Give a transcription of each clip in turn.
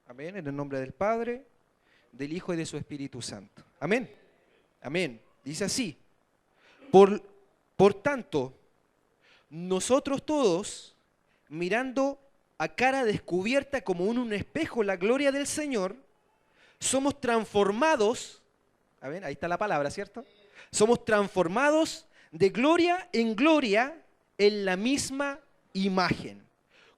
Amén. En el nombre del Padre, del Hijo y de su Espíritu Santo. Amén. Amén. Dice así. Por tanto, nosotros todos, mirando a cara descubierta como en un espejo la gloria del Señor, somos transformados, ¿amén? Ahí está la palabra, ¿cierto? Somos transformados de gloria en gloria en la misma imagen,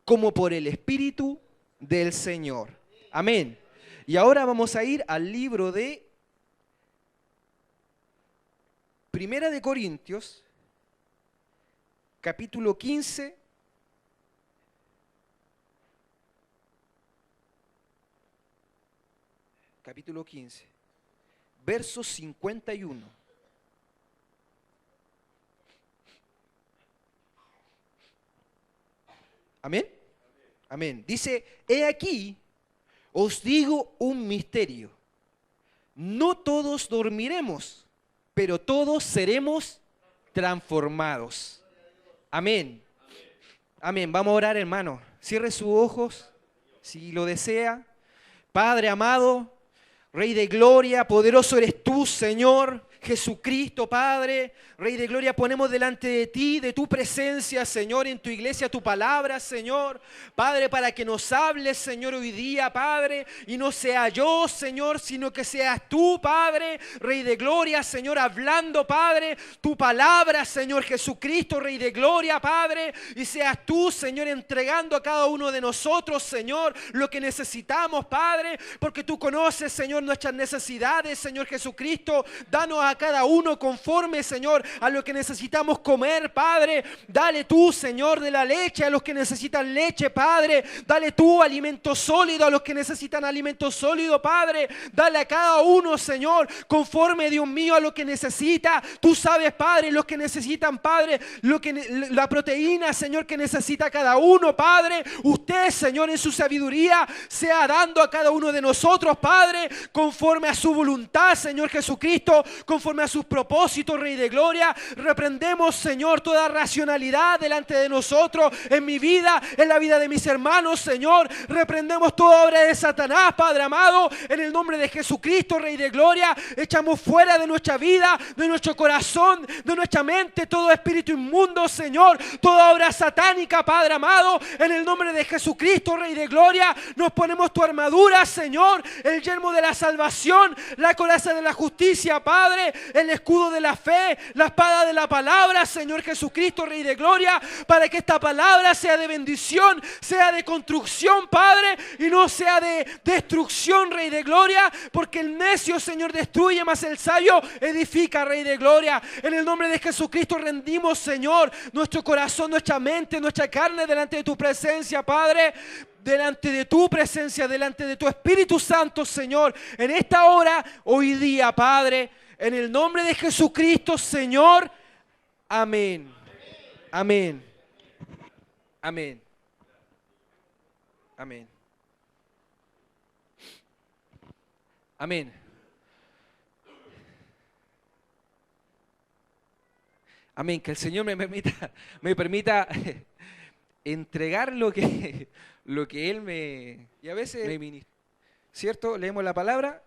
como por el Espíritu del Señor. Amén. Y ahora vamos a ir al libro de Primera de Corintios, capítulo 15, verso 51. Amén. Amén. Dice, he aquí, os digo un misterio. No todos dormiremos, pero todos seremos transformados. Amén. Amén. Vamos a orar, hermano. Cierre sus ojos, si lo desea. Padre amado, Rey de gloria, poderoso eres tú, Señor Jesucristo, Padre, Rey de gloria, ponemos delante de ti, de tu presencia, Señor, en tu iglesia, tu palabra, Señor, Padre, para que nos hables, Señor, hoy día, Padre, y no sea yo, Señor, sino que seas tú, Padre, Rey de gloria, Señor, hablando, Padre, tu palabra, Señor Jesucristo, Rey de gloria, Padre, y seas tú, Señor, entregando a cada uno de nosotros, Señor, lo que necesitamos, Padre, porque tú conoces, Señor, nuestras necesidades, Señor Jesucristo, danos a cada uno conforme, Señor, a lo que necesitamos comer, Padre. Dale tú, Señor, de la leche a los que necesitan leche, Padre. Dale tú alimento sólido a los que necesitan alimento sólido, Padre. Dale a cada uno, Señor, conforme, Dios mío, a lo que necesita. Tú sabes, Padre, los que necesitan, Padre, la proteína, Señor, que necesita cada uno, Padre. Usted, Señor, en su sabiduría, sea dando a cada uno de nosotros, Padre, conforme a su voluntad, Señor Jesucristo, conforme a sus propósitos, Rey de gloria. Reprendemos, Señor, toda racionalidad delante de nosotros, en mi vida, en la vida de mis hermanos, Señor. Reprendemos toda obra de Satanás, Padre amado, en el nombre de Jesucristo, Rey de gloria. Echamos fuera de nuestra vida, de nuestro corazón, de nuestra mente, todo espíritu inmundo, Señor, toda obra satánica, Padre amado, en el nombre de Jesucristo, Rey de gloria. Nos ponemos tu armadura, Señor, el yelmo de la salvación, la coraza de la justicia, Padre, el escudo de la fe, la espada de la palabra, Señor Jesucristo, Rey de gloria, para que esta palabra sea de bendición, sea de construcción, Padre, y no sea de destrucción, Rey de gloria, porque el necio, Señor, destruye, mas el sabio edifica, Rey de gloria. En el nombre de Jesucristo rendimos, Señor, nuestro corazón, nuestra mente, nuestra carne delante de tu presencia, Padre, delante de tu presencia, delante de tu Espíritu Santo, Señor, en esta hora, hoy día, Padre, en el nombre de Jesucristo, Señor. Amén. Amén. Amén. Amén. Amén. Amén. Que el Señor me permita entregar lo que Él me... Y a veces me ministra, ¿cierto? Leemos la palabra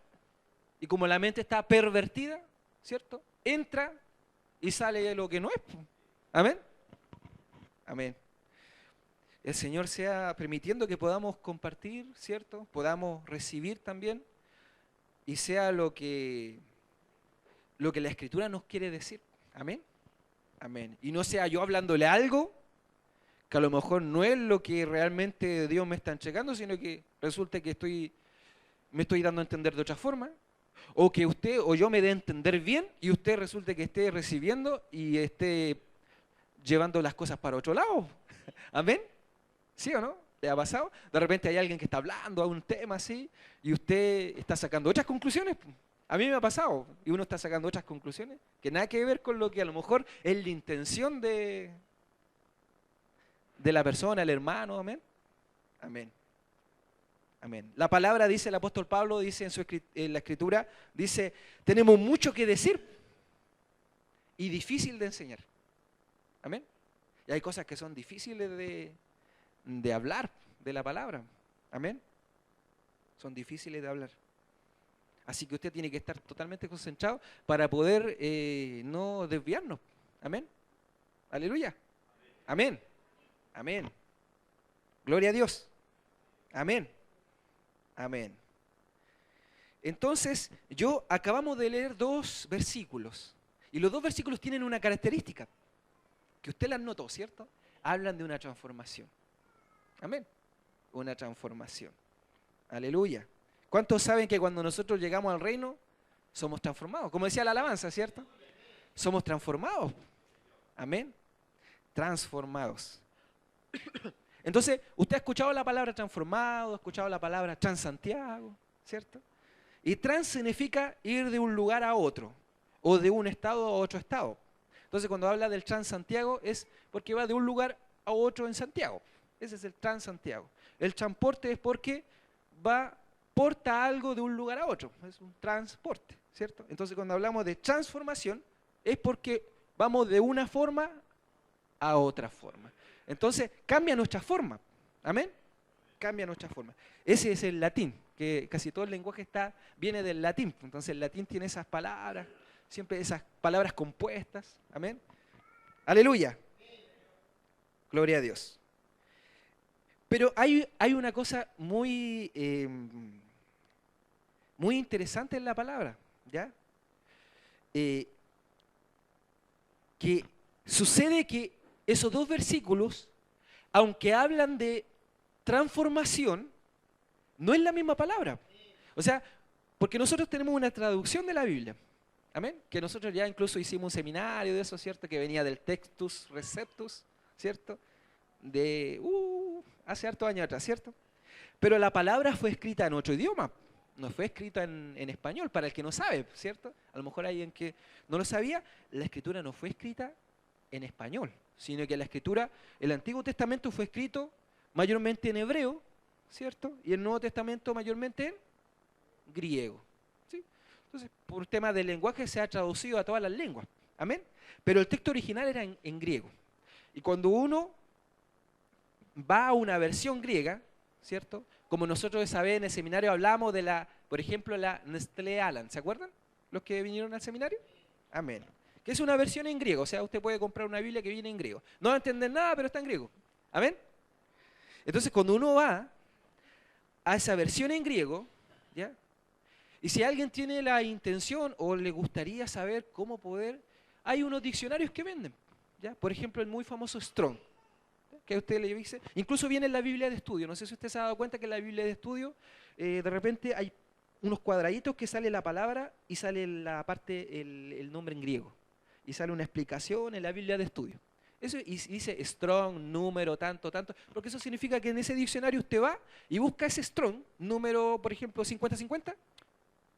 y como la mente está pervertida, ¿cierto? Entra y sale lo que no es. Amén. Amén. El Señor sea permitiendo que podamos compartir, ¿cierto? Podamos recibir también y sea lo que la Escritura nos quiere decir. Amén. Amén. Y no sea yo hablándole algo que a lo mejor no es lo que realmente Dios me está entregando, sino que resulta que me estoy dando a entender de otra forma, o que usted o yo me dé a entender bien y usted resulte que esté recibiendo y esté llevando las cosas para otro lado. ¿Amén? ¿Sí o no? ¿Le ha pasado? De repente hay alguien que está hablando a un tema así y usted está sacando otras conclusiones. A mí me ha pasado y uno está sacando otras conclusiones que nada que ver con lo que a lo mejor es la intención de la persona, el hermano. Amén. Amén. Amén. La palabra, dice el apóstol Pablo, dice en la Escritura, dice, tenemos mucho que decir y difícil de enseñar. Amén. Y hay cosas que son difíciles de hablar de la palabra. Amén. son difíciles de hablar. Así que usted tiene que estar totalmente concentrado para poder no desviarnos. Amén. Aleluya. Amén. Amén. Gloria a Dios. Amén. Amén. Entonces, acabamos de leer 2 versículos. Y los 2 versículos tienen una característica, que usted las notó, ¿cierto? Hablan de una transformación. Amén. Una transformación. Aleluya. ¿Cuántos saben que cuando nosotros llegamos al reino, somos transformados? Como decía la alabanza, ¿cierto? Somos transformados. Amén. Transformados. Entonces, usted ha escuchado la palabra transformado, ha escuchado la palabra Transantiago, ¿cierto? Y trans significa ir de un lugar a otro, o de un estado a otro estado. Entonces, cuando habla del Transantiago es porque va de un lugar a otro en Santiago. Ese es el Transantiago. El transporte es porque porta algo de un lugar a otro. Es un transporte, ¿cierto? Entonces, cuando hablamos de transformación, es porque vamos de una forma a otra forma. Entonces, cambia nuestra forma. ¿Amén? Cambia nuestra forma. Ese es el latín, que casi todo el lenguaje viene del latín. Entonces, el latín tiene esas palabras, siempre esas palabras compuestas. ¿Amén? Aleluya. Gloria a Dios. Pero hay una cosa muy interesante en la palabra, ¿ya? Que sucede que esos 2 versículos, aunque hablan de transformación, no es la misma palabra. O sea, porque nosotros tenemos una traducción de la Biblia, ¿amén? Que nosotros ya incluso hicimos un seminario de eso, ¿cierto? Que venía del Textus Receptus, ¿cierto? Hace hartos años atrás, ¿cierto? Pero la palabra fue escrita en otro idioma, no fue escrita en español, para el que no sabe, ¿cierto? A lo mejor hay alguien que no lo sabía, la escritura no fue escrita en español, sino que la escritura, el Antiguo Testamento fue escrito mayormente en hebreo, ¿cierto? Y el Nuevo Testamento mayormente en griego, ¿sí? Entonces, por tema del lenguaje se ha traducido a todas las lenguas, ¿amén? Pero el texto original era en griego. Y cuando uno va a una versión griega, ¿cierto? Como nosotros esa vez en el seminario hablamos de por ejemplo, la Nestlé Aland, ¿se acuerdan? Los que vinieron al seminario. Amén. Que es una versión en griego, o sea, usted puede comprar una Biblia que viene en griego. No va a entender nada, pero está en griego. Amén. Entonces, cuando uno va a esa versión en griego, ¿ya? Y si alguien tiene la intención o le gustaría saber cómo hay unos diccionarios que venden, ¿ya? Por ejemplo, el muy famoso Strong, que usted le dice, incluso viene en la Biblia de estudio. No sé si usted se ha dado cuenta que en la Biblia de estudio, de repente hay unos cuadraditos que sale la palabra y sale la parte, el nombre en griego. Y sale una explicación en la Biblia de estudio. Eso, y dice Strong, número, tanto, porque eso significa que en ese diccionario usted va y busca ese Strong, número, por ejemplo, 50-50,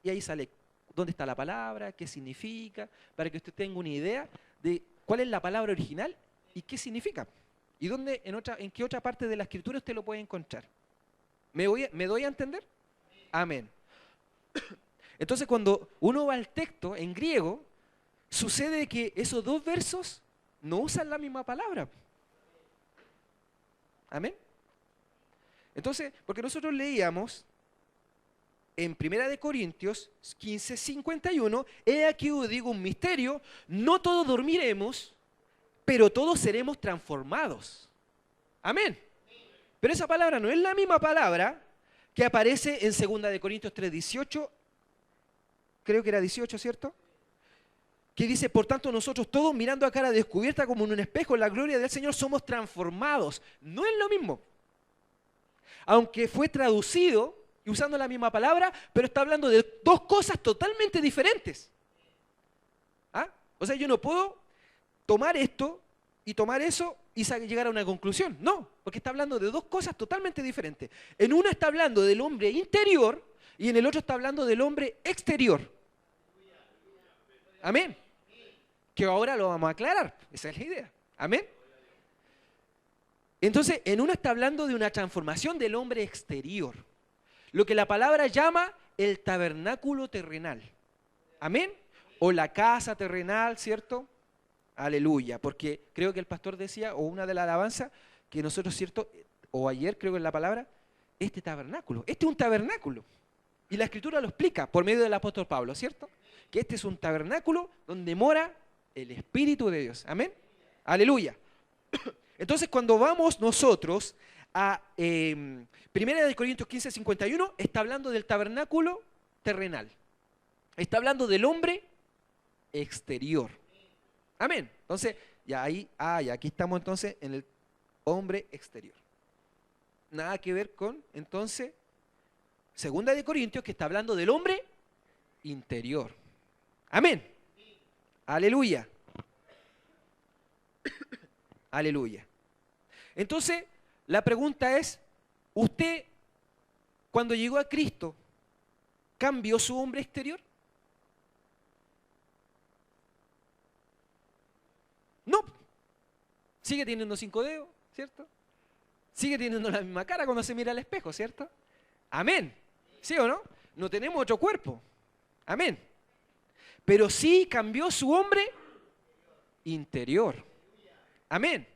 y ahí sale dónde está la palabra, qué significa, para que usted tenga una idea de cuál es la palabra original y qué significa. Y dónde, en qué otra parte de la escritura usted lo puede encontrar. ¿Me doy a entender? Amén. Entonces, cuando uno va al texto en griego, sucede que esos 2 versos no usan la misma palabra. Amén. Entonces, porque nosotros leíamos en 1 Corintios 15:51, he aquí os digo un misterio, no todos dormiremos, pero todos seremos transformados. Amén. Pero esa palabra no es la misma palabra que aparece en 2 Corintios 3:18, creo que era 18, ¿cierto? Que dice, por tanto nosotros todos mirando a cara descubierta como en un espejo, en la gloria del Señor somos transformados. No es lo mismo. Aunque fue traducido y usando la misma palabra, pero está hablando de 2 cosas totalmente diferentes. ¿Ah? O sea, yo no puedo tomar esto y tomar eso y llegar a una conclusión. No, porque está hablando de 2 cosas totalmente diferentes. En una está hablando del hombre interior y en el otro está hablando del hombre exterior. Amén. Que ahora lo vamos a aclarar. Esa es la idea. Amén. Entonces, en una está hablando de una transformación del hombre exterior. Lo que la palabra llama el tabernáculo terrenal. Amén. O la casa terrenal, ¿cierto? Aleluya. Porque creo que el pastor decía, o una de las alabanzas, que nosotros, ¿cierto? O ayer creo que en la palabra, este tabernáculo. Este es un tabernáculo. Y la Escritura lo explica por medio del apóstol Pablo, ¿cierto? Que este es un tabernáculo donde mora el Espíritu de Dios. Amén. Aleluya. Entonces, cuando vamos nosotros a 1 Corintios 15, 51, está hablando del tabernáculo terrenal. Está hablando del hombre exterior. Amén. Entonces, ya ahí, ya aquí estamos entonces en el hombre exterior. Nada que ver con, entonces, 2 Corintios, que está hablando del hombre interior. Amén. Aleluya. Aleluya. Entonces, la pregunta es, ¿usted cuando llegó a Cristo cambió su hombre exterior? No. Sigue teniendo 5 dedos, ¿cierto? Sigue teniendo la misma cara cuando se mira al espejo, ¿cierto? Amén. ¿Sí o no? No tenemos otro cuerpo. Amén. Pero sí cambió su hombre interior. Amén.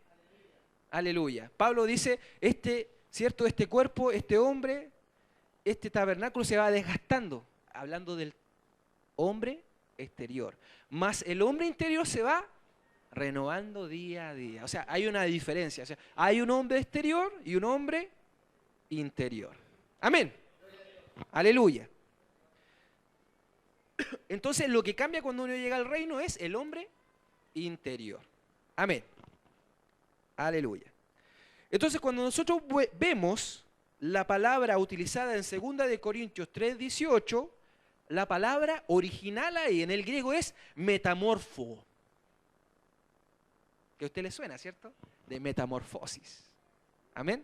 Aleluya. Pablo dice, ¿cierto? Este cuerpo, este hombre, este tabernáculo se va desgastando. Hablando del hombre exterior. Más el hombre interior se va renovando día a día. O sea, hay una diferencia. O sea, hay un hombre exterior y un hombre interior. Amén. Aleluya. Entonces, lo que cambia cuando uno llega al reino es el hombre interior. Amén. Aleluya. Entonces, cuando nosotros vemos la palabra utilizada en 2 Corintios 3:18, la palabra original ahí en el griego es metamorfo. Que a usted le suena, ¿cierto? De metamorfosis. Amén.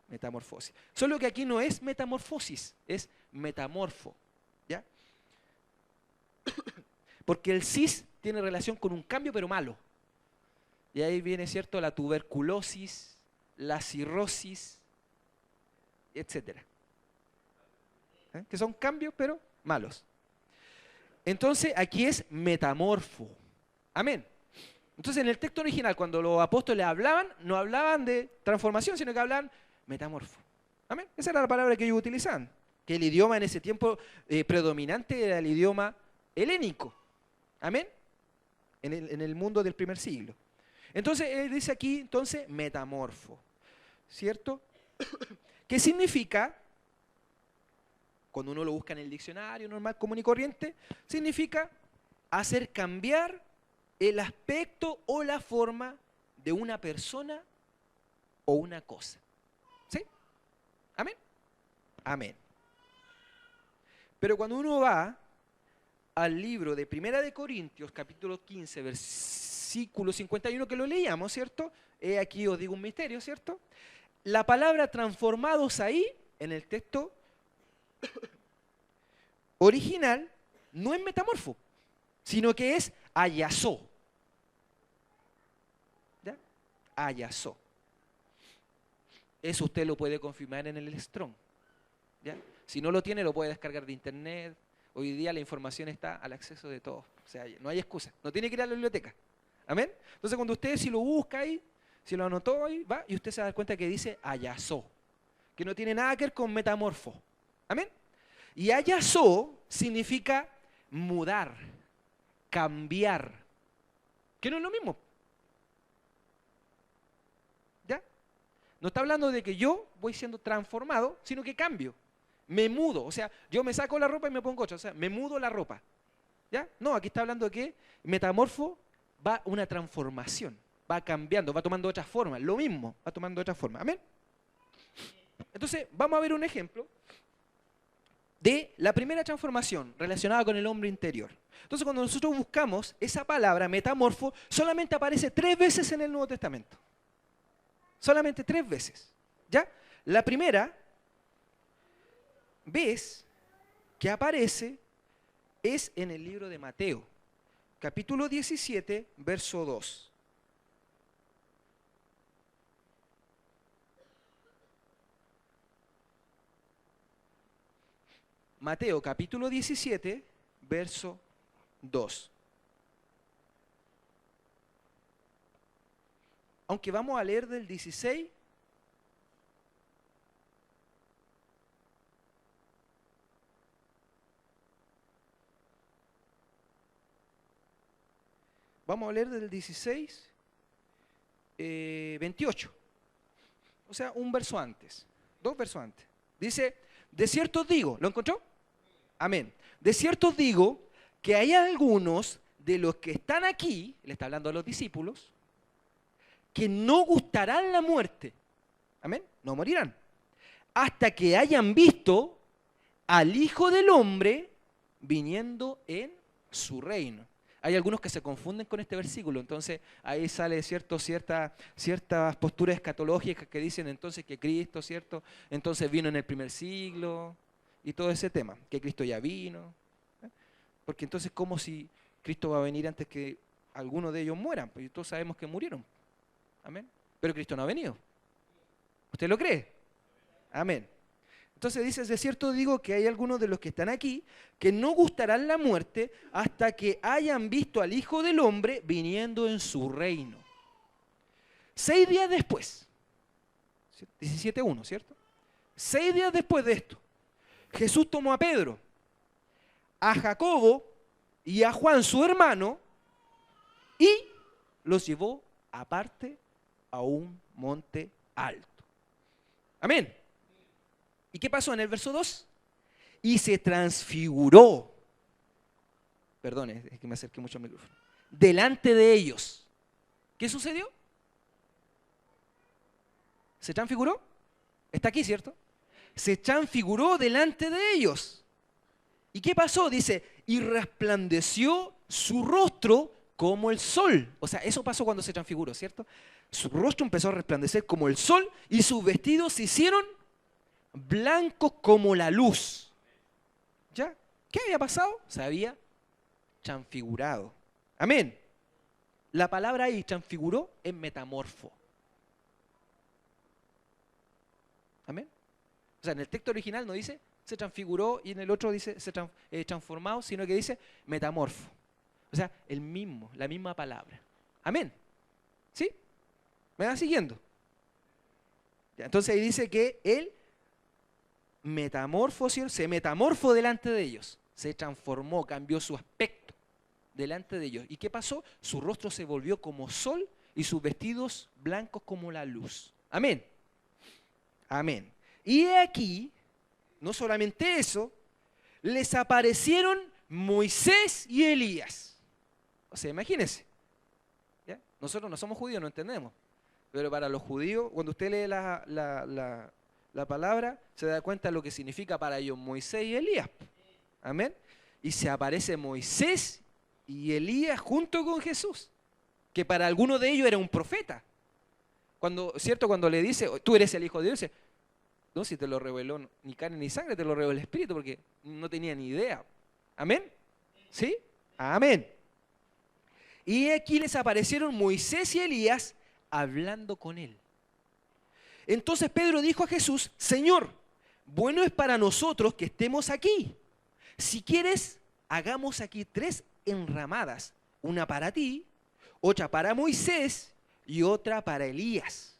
Metamorfosis. Solo que aquí no es metamorfosis, es metamorfo. ¿Ya? Porque el cis tiene relación con un cambio, pero malo. Y ahí viene, ¿cierto?, la tuberculosis, la cirrosis, etc. Que son cambios, pero malos. Entonces, aquí es metamorfo. Amén. Entonces, en el texto original, cuando los apóstoles hablaban, no hablaban de transformación, sino que hablaban metamorfo. Amén. Esa era la palabra que ellos utilizaban. Que el idioma en ese tiempo predominante era el idioma helénico. Amén. En el mundo del primer siglo. Entonces, él dice aquí, entonces, metamorfo. ¿Cierto? ¿Qué significa? Cuando uno lo busca en el diccionario normal, común y corriente, significa hacer cambiar el aspecto o la forma de una persona o una cosa. ¿Sí? ¿Amén? Amén. Pero cuando uno va al libro de 1 Corintios, capítulo 15, versículo 51, que lo leíamos, ¿cierto? Aquí os digo un misterio, ¿cierto? La palabra transformados ahí, en el texto original, no es metamorfo, sino que es ayazó. ¿Ya? Ayazó. Eso usted lo puede confirmar en el Strong. ¿Ya? Si no lo tiene, lo puede descargar de internet. Hoy día la información está al acceso de todos. O sea, no hay excusa. No tiene que ir a la biblioteca. ¿Amén? Entonces, cuando usted si lo busca ahí, si lo anotó ahí, va, y usted se da cuenta que dice ayazó, que no tiene nada que ver con metamorfo. ¿Amén? Y ayazó significa mudar, cambiar, que no es lo mismo. ¿Ya? No está hablando de que yo voy siendo transformado, sino que cambio. Me mudo, o sea, yo me saco la ropa y me pongo otra, o sea, me mudo la ropa. ¿Ya? No, aquí está hablando de que metamorfo va una transformación, va cambiando, va tomando otras formas, lo mismo, va tomando otras formas. ¿Amén? Entonces, vamos a ver un ejemplo de la primera transformación relacionada con el hombre interior. Entonces, cuando nosotros buscamos esa palabra, metamorfo, solamente aparece 3 veces en el Nuevo Testamento. Solamente 3 veces. ¿Ya? La primera vez que aparece es en el libro de Mateo, capítulo 17, verso 2. Mateo, capítulo 17, verso 2. Aunque vamos a leer del 16 Vamos a leer del 16, 28. O sea, un verso antes, 2 versos antes. Dice, de cierto os digo, ¿lo encontró? Amén. De cierto os digo que hay algunos de los que están aquí, le está hablando a los discípulos, que no gustarán la muerte. Amén. No morirán. Hasta que hayan visto al Hijo del Hombre viniendo en su reino. Hay algunos que se confunden con este versículo, entonces ahí sale ciertas posturas escatológicas que dicen entonces que Cristo, ¿cierto? Entonces vino en el primer siglo y todo ese tema, que Cristo ya vino. Porque entonces, ¿cómo si Cristo va a venir antes que algunos de ellos mueran? Pues todos sabemos que murieron. Amén. Pero Cristo no ha venido. ¿Usted lo cree? Amén. Entonces dice, de cierto digo que hay algunos de los que están aquí que no gustarán la muerte hasta que hayan visto al Hijo del Hombre viniendo en su reino. 6 días después, 17:1, ¿cierto? 6 días después de esto, Jesús tomó a Pedro, a Jacobo y a Juan su hermano y los llevó aparte a un monte alto. Amén. ¿Y qué pasó en el verso 2? Y se transfiguró. Perdón, es que me acerqué mucho al micrófono. Delante de ellos. ¿Qué sucedió? ¿Se transfiguró? Está aquí, ¿cierto? Se transfiguró delante de ellos. ¿Y qué pasó? Dice, y resplandeció su rostro como el sol. O sea, eso pasó cuando se transfiguró, ¿cierto? Su rostro empezó a resplandecer como el sol y sus vestidos se hicieron blancos como la luz. ¿Ya? ¿Qué había pasado? Se había transfigurado. Amén. La palabra ahí, transfiguró, es metamorfo. Amén. O sea, en el texto original no dice se transfiguró y en el otro dice se transformado, sino que dice metamorfo. O sea, la misma palabra. Amén. ¿Sí? ¿Me van siguiendo? Ya, entonces ahí dice que él se metamorfó delante de ellos. Se transformó, cambió su aspecto delante de ellos. ¿Y qué pasó? Su rostro se volvió como sol y sus vestidos blancos como la luz. Amén. Amén. Y aquí, no solamente eso, les aparecieron Moisés y Elías. O sea, imagínense. ¿Ya? Nosotros no somos judíos, no entendemos. Pero para los judíos, cuando usted lee la palabra, se da cuenta de lo que significa para ellos Moisés y Elías. Amén. Y se aparece Moisés y Elías junto con Jesús, que para algunos de ellos era un profeta. ¿Cierto? Cuando le dice, tú eres el Hijo de Dios, dice, no, si te lo reveló ni carne ni sangre, te lo reveló el Espíritu, porque no tenía ni idea. ¿Amén? ¿Sí? Amén. Y aquí les aparecieron Moisés y Elías hablando con él. Entonces Pedro dijo a Jesús, Señor, bueno es para nosotros que estemos aquí. Si quieres, hagamos aquí 3 enramadas, una para ti, otra para Moisés y otra para Elías.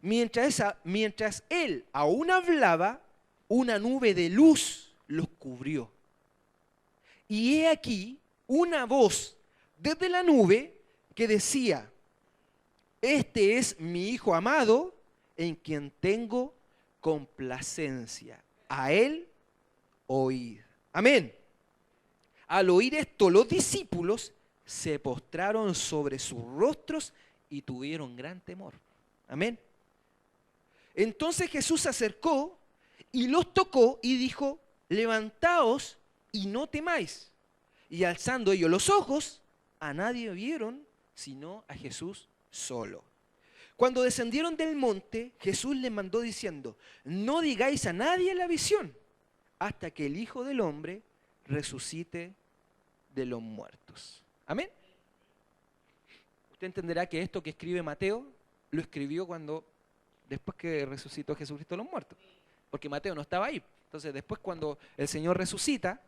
Mientras él aún hablaba, una nube de luz los cubrió. Y he aquí una voz desde la nube que decía, este es mi Hijo amado, en quien tengo complacencia. A él oíd. Amén. Al oír esto, los discípulos se postraron sobre sus rostros y tuvieron gran temor. Amén. Entonces Jesús se acercó y los tocó y dijo, levantaos y no temáis. Y alzando ellos los ojos, a nadie vieron sino a Jesús solo. Cuando descendieron del monte, Jesús les mandó diciendo, no digáis a nadie la visión, hasta que el Hijo del Hombre resucite de los muertos. Amén. Usted entenderá que esto que escribe Mateo, lo escribió después que resucitó Jesucristo de los muertos. Porque Mateo no estaba ahí. Entonces después cuando el Señor resucita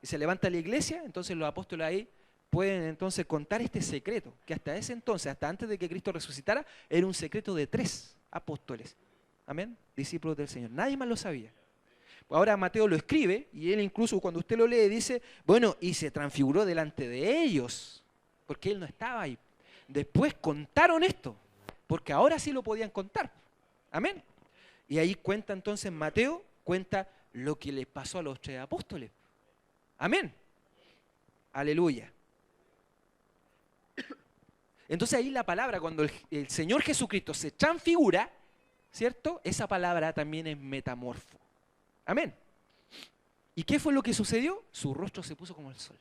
y se levanta la iglesia, entonces los apóstoles ahí pueden entonces contar este secreto, que hasta ese entonces, hasta antes de que Cristo resucitara, era un secreto de 3 apóstoles. Amén, discípulos del Señor. Nadie más lo sabía. Ahora Mateo lo escribe y él incluso cuando usted lo lee dice, bueno, y se transfiguró delante de ellos. porque él no estaba ahí. Después contaron esto, porque ahora sí lo podían contar. Amén. Y ahí cuenta entonces Mateo, cuenta lo que les pasó a los 3 apóstoles. Amén. Aleluya. Entonces ahí la palabra, cuando el Señor Jesucristo se transfigura, ¿cierto? Esa palabra también es metamorfo. Amén. ¿Y qué fue lo que sucedió? Su rostro se puso como el sol.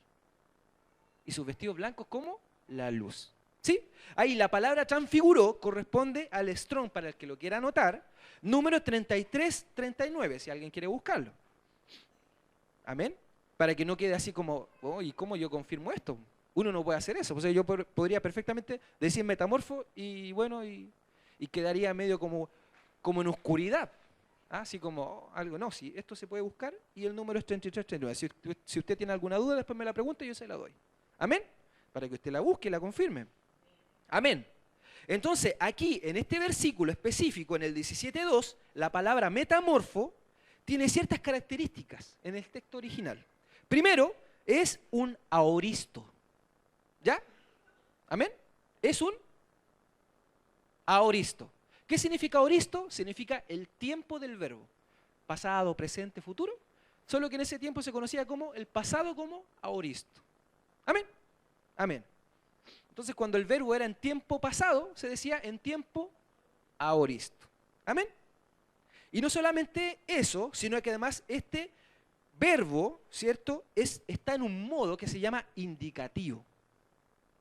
Y sus vestidos blancos como la luz. ¿Sí? Ahí la palabra transfiguró corresponde al Strong, para el que lo quiera anotar, número 3339, si alguien quiere buscarlo. Amén. Para que no quede así como, oh, ¿y cómo yo confirmo esto? Uno no puede hacer eso. O sea, yo podría perfectamente decir metamorfo y bueno, y quedaría medio como en oscuridad. Así como oh, algo, no, sí, esto se puede buscar y el número es 3339. Si usted tiene alguna duda, después me la pregunta y yo se la doy. Amén. Para que usted la busque y la confirme. Amén. Entonces, aquí, en este versículo específico, en el 17.2, la palabra metamorfo tiene ciertas características en el texto original. Primero, es un aoristo. ¿Ya? ¿Amén? Es un aoristo. ¿Qué significa aoristo? Significa el tiempo del verbo. Pasado, presente, futuro. Solo que en ese tiempo se conocía como el pasado como aoristo. ¿Amén? Amén. Entonces, cuando el verbo era en tiempo pasado, se decía en tiempo aoristo. ¿Amén? Y no solamente eso, sino que además este verbo, ¿cierto?, está en un modo que se llama indicativo.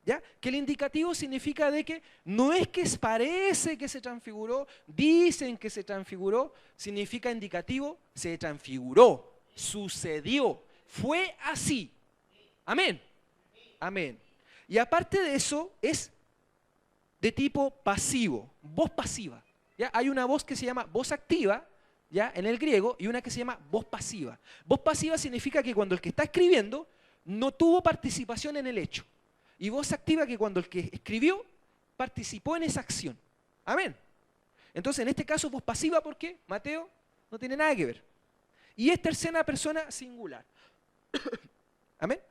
¿Ya? Que el indicativo significa de que no es que parece que se transfiguró, dicen que se transfiguró, significa indicativo, se transfiguró, sucedió, fue así. Amén. Amén. Y aparte de eso, es de tipo pasivo, voz pasiva. ¿Ya? Hay una voz que se llama voz activa, ¿ya?, en el griego, y una que se llama voz pasiva. Voz pasiva significa que cuando el que está escribiendo no tuvo participación en el hecho. Y voz activa que cuando el que escribió participó en esa acción. Amén. Entonces, en este caso, voz pasiva, ¿por qué? Mateo no tiene nada que ver. Y es tercera persona singular. Amén.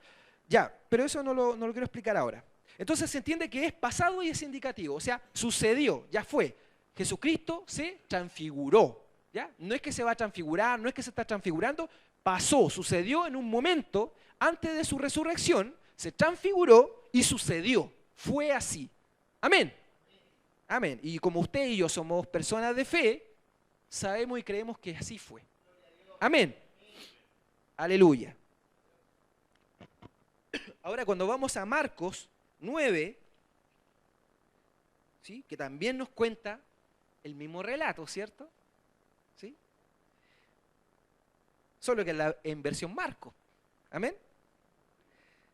Ya, pero eso no lo quiero explicar ahora. Entonces se entiende que es pasado y es indicativo. O sea, sucedió, ya fue. Jesucristo se transfiguró. ¿Ya? No es que se va a transfigurar, no es que se está transfigurando. Pasó, sucedió en un momento antes de su resurrección, se transfiguró y sucedió. Fue así. Amén. Amén. Y como usted y yo somos personas de fe, sabemos y creemos que así fue. Amén. Aleluya. Ahora cuando vamos a Marcos 9, ¿sí?, que también nos cuenta el mismo relato, ¿cierto? ¿Sí? Solo que en versión Marcos. Amén.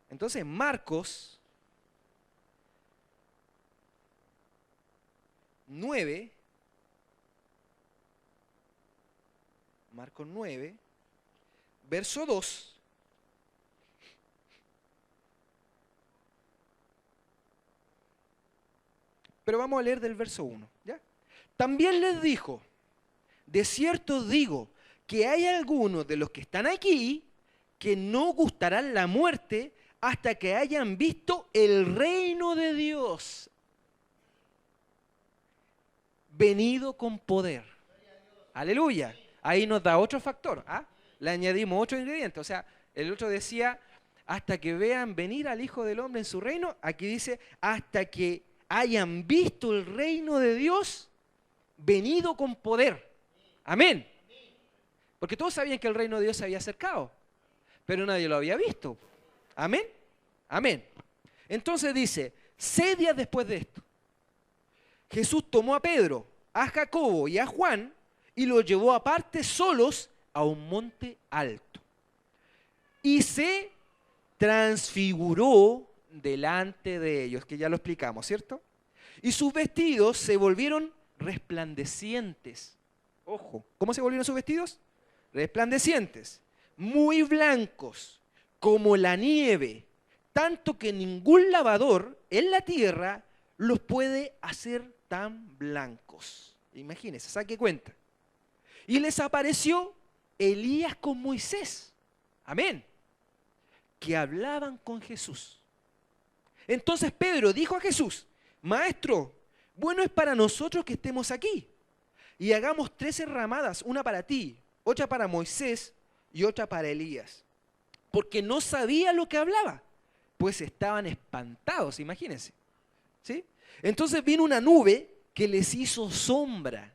Entonces Marcos 9, verso 2. Pero vamos a leer del verso 1. ¿Ya? También les dijo, de cierto digo, que hay algunos de los que están aquí que no gustarán la muerte hasta que hayan visto el reino de Dios venido con poder. Aleluya. Ahí nos da otro factor. ¿Ah? Le añadimos otro ingrediente. O sea, el otro decía, hasta que vean venir al Hijo del Hombre en su reino. Aquí dice, hasta que hayan visto el reino de Dios venido con poder. Amén. Porque todos sabían que el reino de Dios se había acercado, pero nadie lo había visto. Amén. Amén. Entonces dice, 6 días después de esto, Jesús tomó a Pedro, a Jacobo y a Juan y los llevó aparte solos a un monte alto. Y se transfiguró delante de ellos, que ya lo explicamos, ¿cierto? Y sus vestidos se volvieron resplandecientes. Ojo, ¿cómo se volvieron sus vestidos? Resplandecientes, muy blancos, como la nieve, tanto que ningún lavador en la tierra los puede hacer tan blancos. Imagínense, saque cuenta. Y les apareció Elías con Moisés. Amén. Que hablaban con Jesús. Entonces Pedro dijo a Jesús: Maestro, bueno es para nosotros que estemos aquí. Y hagamos 3 enramadas, una para ti, otra para Moisés y otra para Elías. Porque no sabía lo que hablaba, pues estaban espantados, imagínense. ¿Sí? Entonces vino una nube que les hizo sombra.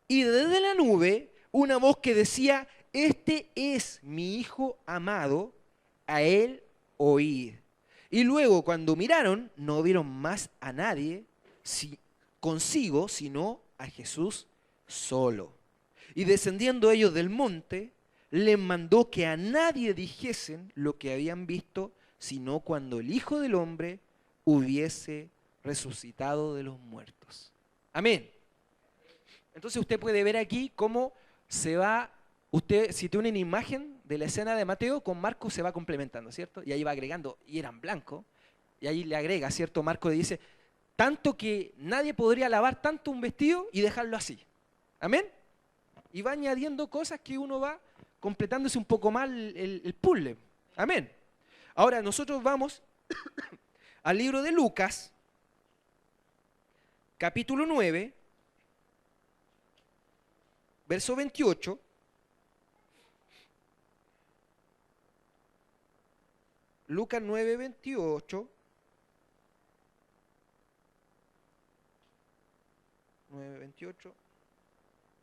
Y desde la nube una voz que decía: Este es mi Hijo amado, a él oíd. Y luego cuando miraron, no vieron más a nadie consigo, sino a Jesús solo. Y descendiendo ellos del monte, les mandó que a nadie dijesen lo que habían visto, sino cuando el Hijo del Hombre hubiese resucitado de los muertos. Amén. Entonces usted puede ver aquí cómo se va, usted si tiene una imagen de la escena de Mateo, con Marcos se va complementando, ¿cierto? Y ahí va agregando, y eran blancos, y ahí le agrega, ¿cierto? Marcos dice, tanto que nadie podría lavar tanto un vestido y dejarlo así. Amén. Y va añadiendo cosas que uno va completándose un poco más el puzzle. Amén. Ahora nosotros vamos al libro de Lucas, capítulo 9, verso 28. Lucas 9, 28. 9, 28.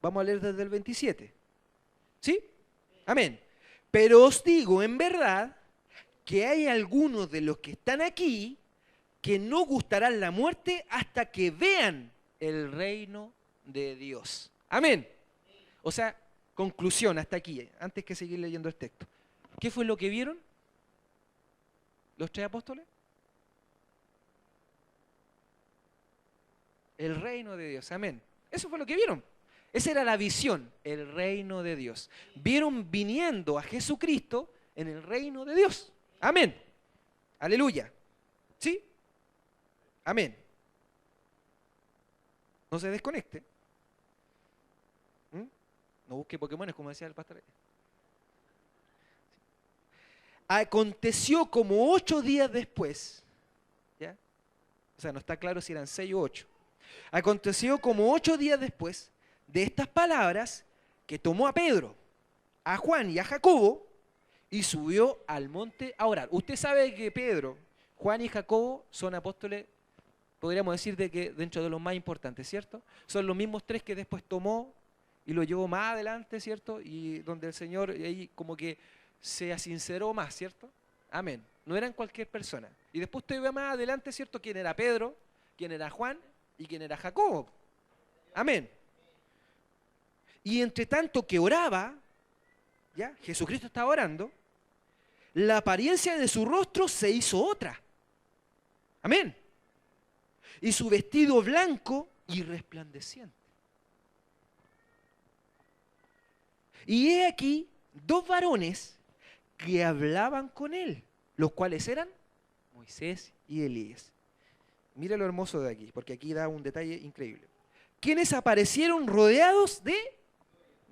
Vamos a leer desde el 27. ¿Sí? Amén. Pero os digo en verdad que hay algunos de los que están aquí que no gustarán la muerte hasta que vean el reino de Dios. Amén. O sea, conclusión hasta aquí, antes que seguir leyendo el texto. ¿Qué fue lo que vieron los 3 apóstoles? El reino de Dios. Amén. Eso fue lo que vieron. Esa era la visión, el reino de Dios. Vieron viniendo a Jesucristo en el reino de Dios. Amén. Aleluya. ¿Sí? Amén. No se desconecte. No busque Pokémones, como decía el pastor. Aconteció como 8 días después, ¿ya? O sea, no está claro si eran 6 o 8. Aconteció como 8 días después de estas palabras que tomó a Pedro, a Juan y a Jacobo y subió al monte a orar. Usted sabe que Pedro, Juan y Jacobo son apóstoles, podríamos decir de que dentro de los más importantes, ¿cierto? Son los mismos 3 que después tomó y lo llevó más adelante, ¿cierto? Y donde el Señor ahí como que se asinceró más, ¿cierto? Amén. No eran cualquier persona. Y después usted ve más adelante, ¿cierto? Quién era Pedro, quién era Juan y quién era Jacobo. Amén. Y entre tanto que oraba, ¿ya? Jesucristo estaba orando, la apariencia de su rostro se hizo otra. Amén. Y su vestido blanco y resplandeciente. Y he aquí 2 varones que hablaban con él, los cuales eran Moisés y Elías. Mira lo hermoso de aquí, porque aquí da un detalle increíble. Quienes aparecieron rodeados de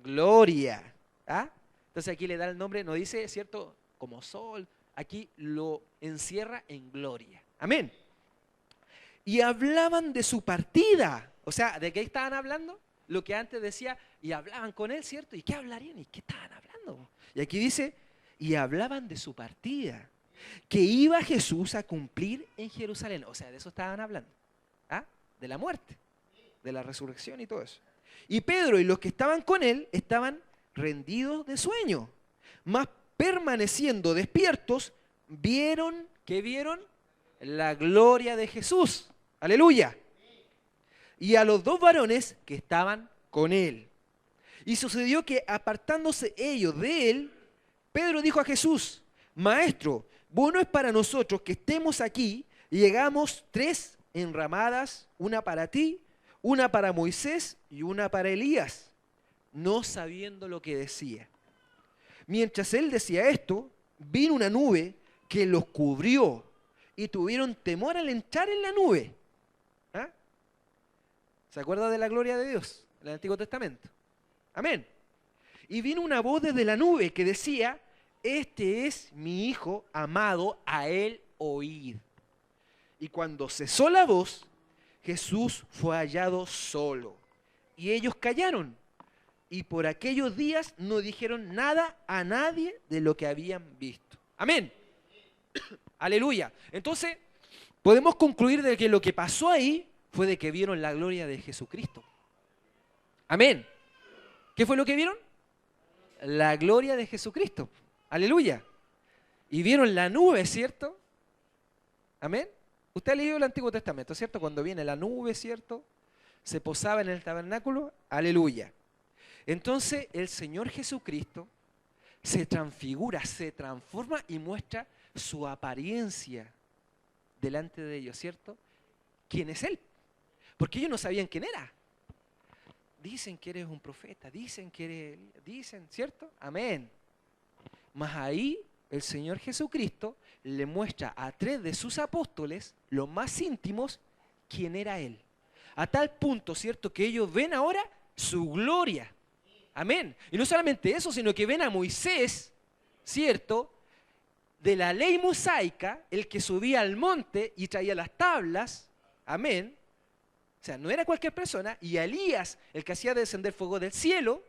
gloria. ¿Ah? Entonces aquí le da el nombre, no dice, ¿cierto? Como sol, aquí lo encierra en gloria. Amén. Y hablaban de su partida. O sea, ¿de qué estaban hablando? Lo que antes decía, y hablaban con él, ¿cierto? ¿Y qué hablarían? ¿Y qué estaban hablando? Y aquí dice, y hablaban de su partida, que iba Jesús a cumplir en Jerusalén. O sea, de eso estaban hablando. ¿Ah? De la muerte, de la resurrección y todo eso. Y Pedro y los que estaban con él estaban rendidos de sueño, mas permaneciendo despiertos, vieron, ¿qué vieron? La gloria de Jesús. Aleluya. Y a los 2 varones que estaban con él. Y sucedió que apartándose ellos de él, Pedro dijo a Jesús: Maestro, bueno es para nosotros que estemos aquí y hagamos 3 enramadas, una para ti, una para Moisés y una para Elías, no sabiendo lo que decía. Mientras él decía esto, vino una nube que los cubrió y tuvieron temor al entrar en la nube. ¿Ah? ¿Se acuerda de la gloria de Dios en el Antiguo Testamento? Amén. Y vino una voz desde la nube que decía: Este es mi Hijo amado, a él oíd. Y cuando cesó la voz, Jesús fue hallado solo. Y ellos callaron. Y por aquellos días no dijeron nada a nadie de lo que habían visto. Amén. Aleluya. Entonces, podemos concluir de que lo que pasó ahí fue de que vieron la gloria de Jesucristo. Amén. ¿Qué fue lo que vieron? La gloria de Jesucristo. Aleluya. Y vieron la nube, ¿cierto? Amén. Usted ha leído el Antiguo Testamento, ¿cierto? Cuando viene la nube, ¿cierto? Se posaba en el tabernáculo. Aleluya. Entonces el Señor Jesucristo se transfigura, se transforma y muestra su apariencia delante de ellos, ¿cierto? ¿Quién es Él? Porque ellos no sabían quién era. Dicen que eres un profeta, dicen que eres, dicen, ¿cierto? Amén. Mas ahí el Señor Jesucristo le muestra a 3 de sus apóstoles, los más íntimos, quién era Él. A tal punto, ¿cierto? Que ellos ven ahora su gloria. Amén. Y no solamente eso, sino que ven a Moisés, ¿cierto? De la ley mosaica, el que subía al monte y traía las tablas. Amén. O sea, no era cualquier persona. Y a Elías, el que hacía descender fuego del cielo.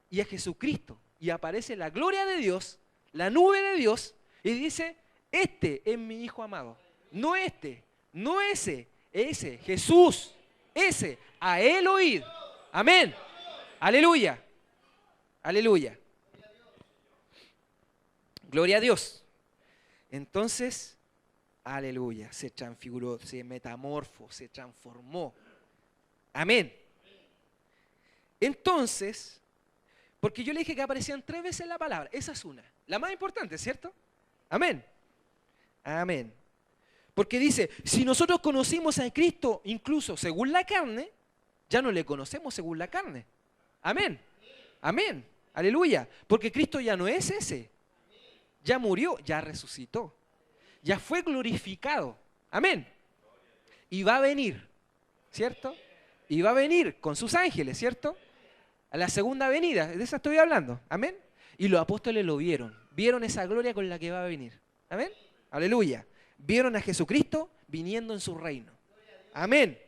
Y a Jesucristo. Y aparece la gloria de Dios, la nube de Dios. Y dice, este es mi Hijo amado. No este, no ese, ese, Jesús. Ese, a Él oíd. Amén. Aleluya. Aleluya. Gloria a Dios. Entonces, aleluya, se transfiguró, se metamorfó, se transformó. Amén. Entonces, porque yo le dije que aparecían 3 veces la palabra, esa es una, la más importante, ¿cierto? Amén. Amén. Porque dice, si nosotros conocimos a Cristo incluso según la carne, ya no le conocemos según la carne. Amén. Amén. Aleluya. Porque Cristo ya no es ese. Ya murió, ya resucitó. Ya fue glorificado. Amén. Y va a venir, ¿cierto? Y va a venir con sus ángeles, ¿cierto? A la segunda venida, de esa estoy hablando. Amén. Y los apóstoles lo vieron. Vieron esa gloria con la que va a venir. Amén. Aleluya. Vieron a Jesucristo viniendo en su reino. Amén.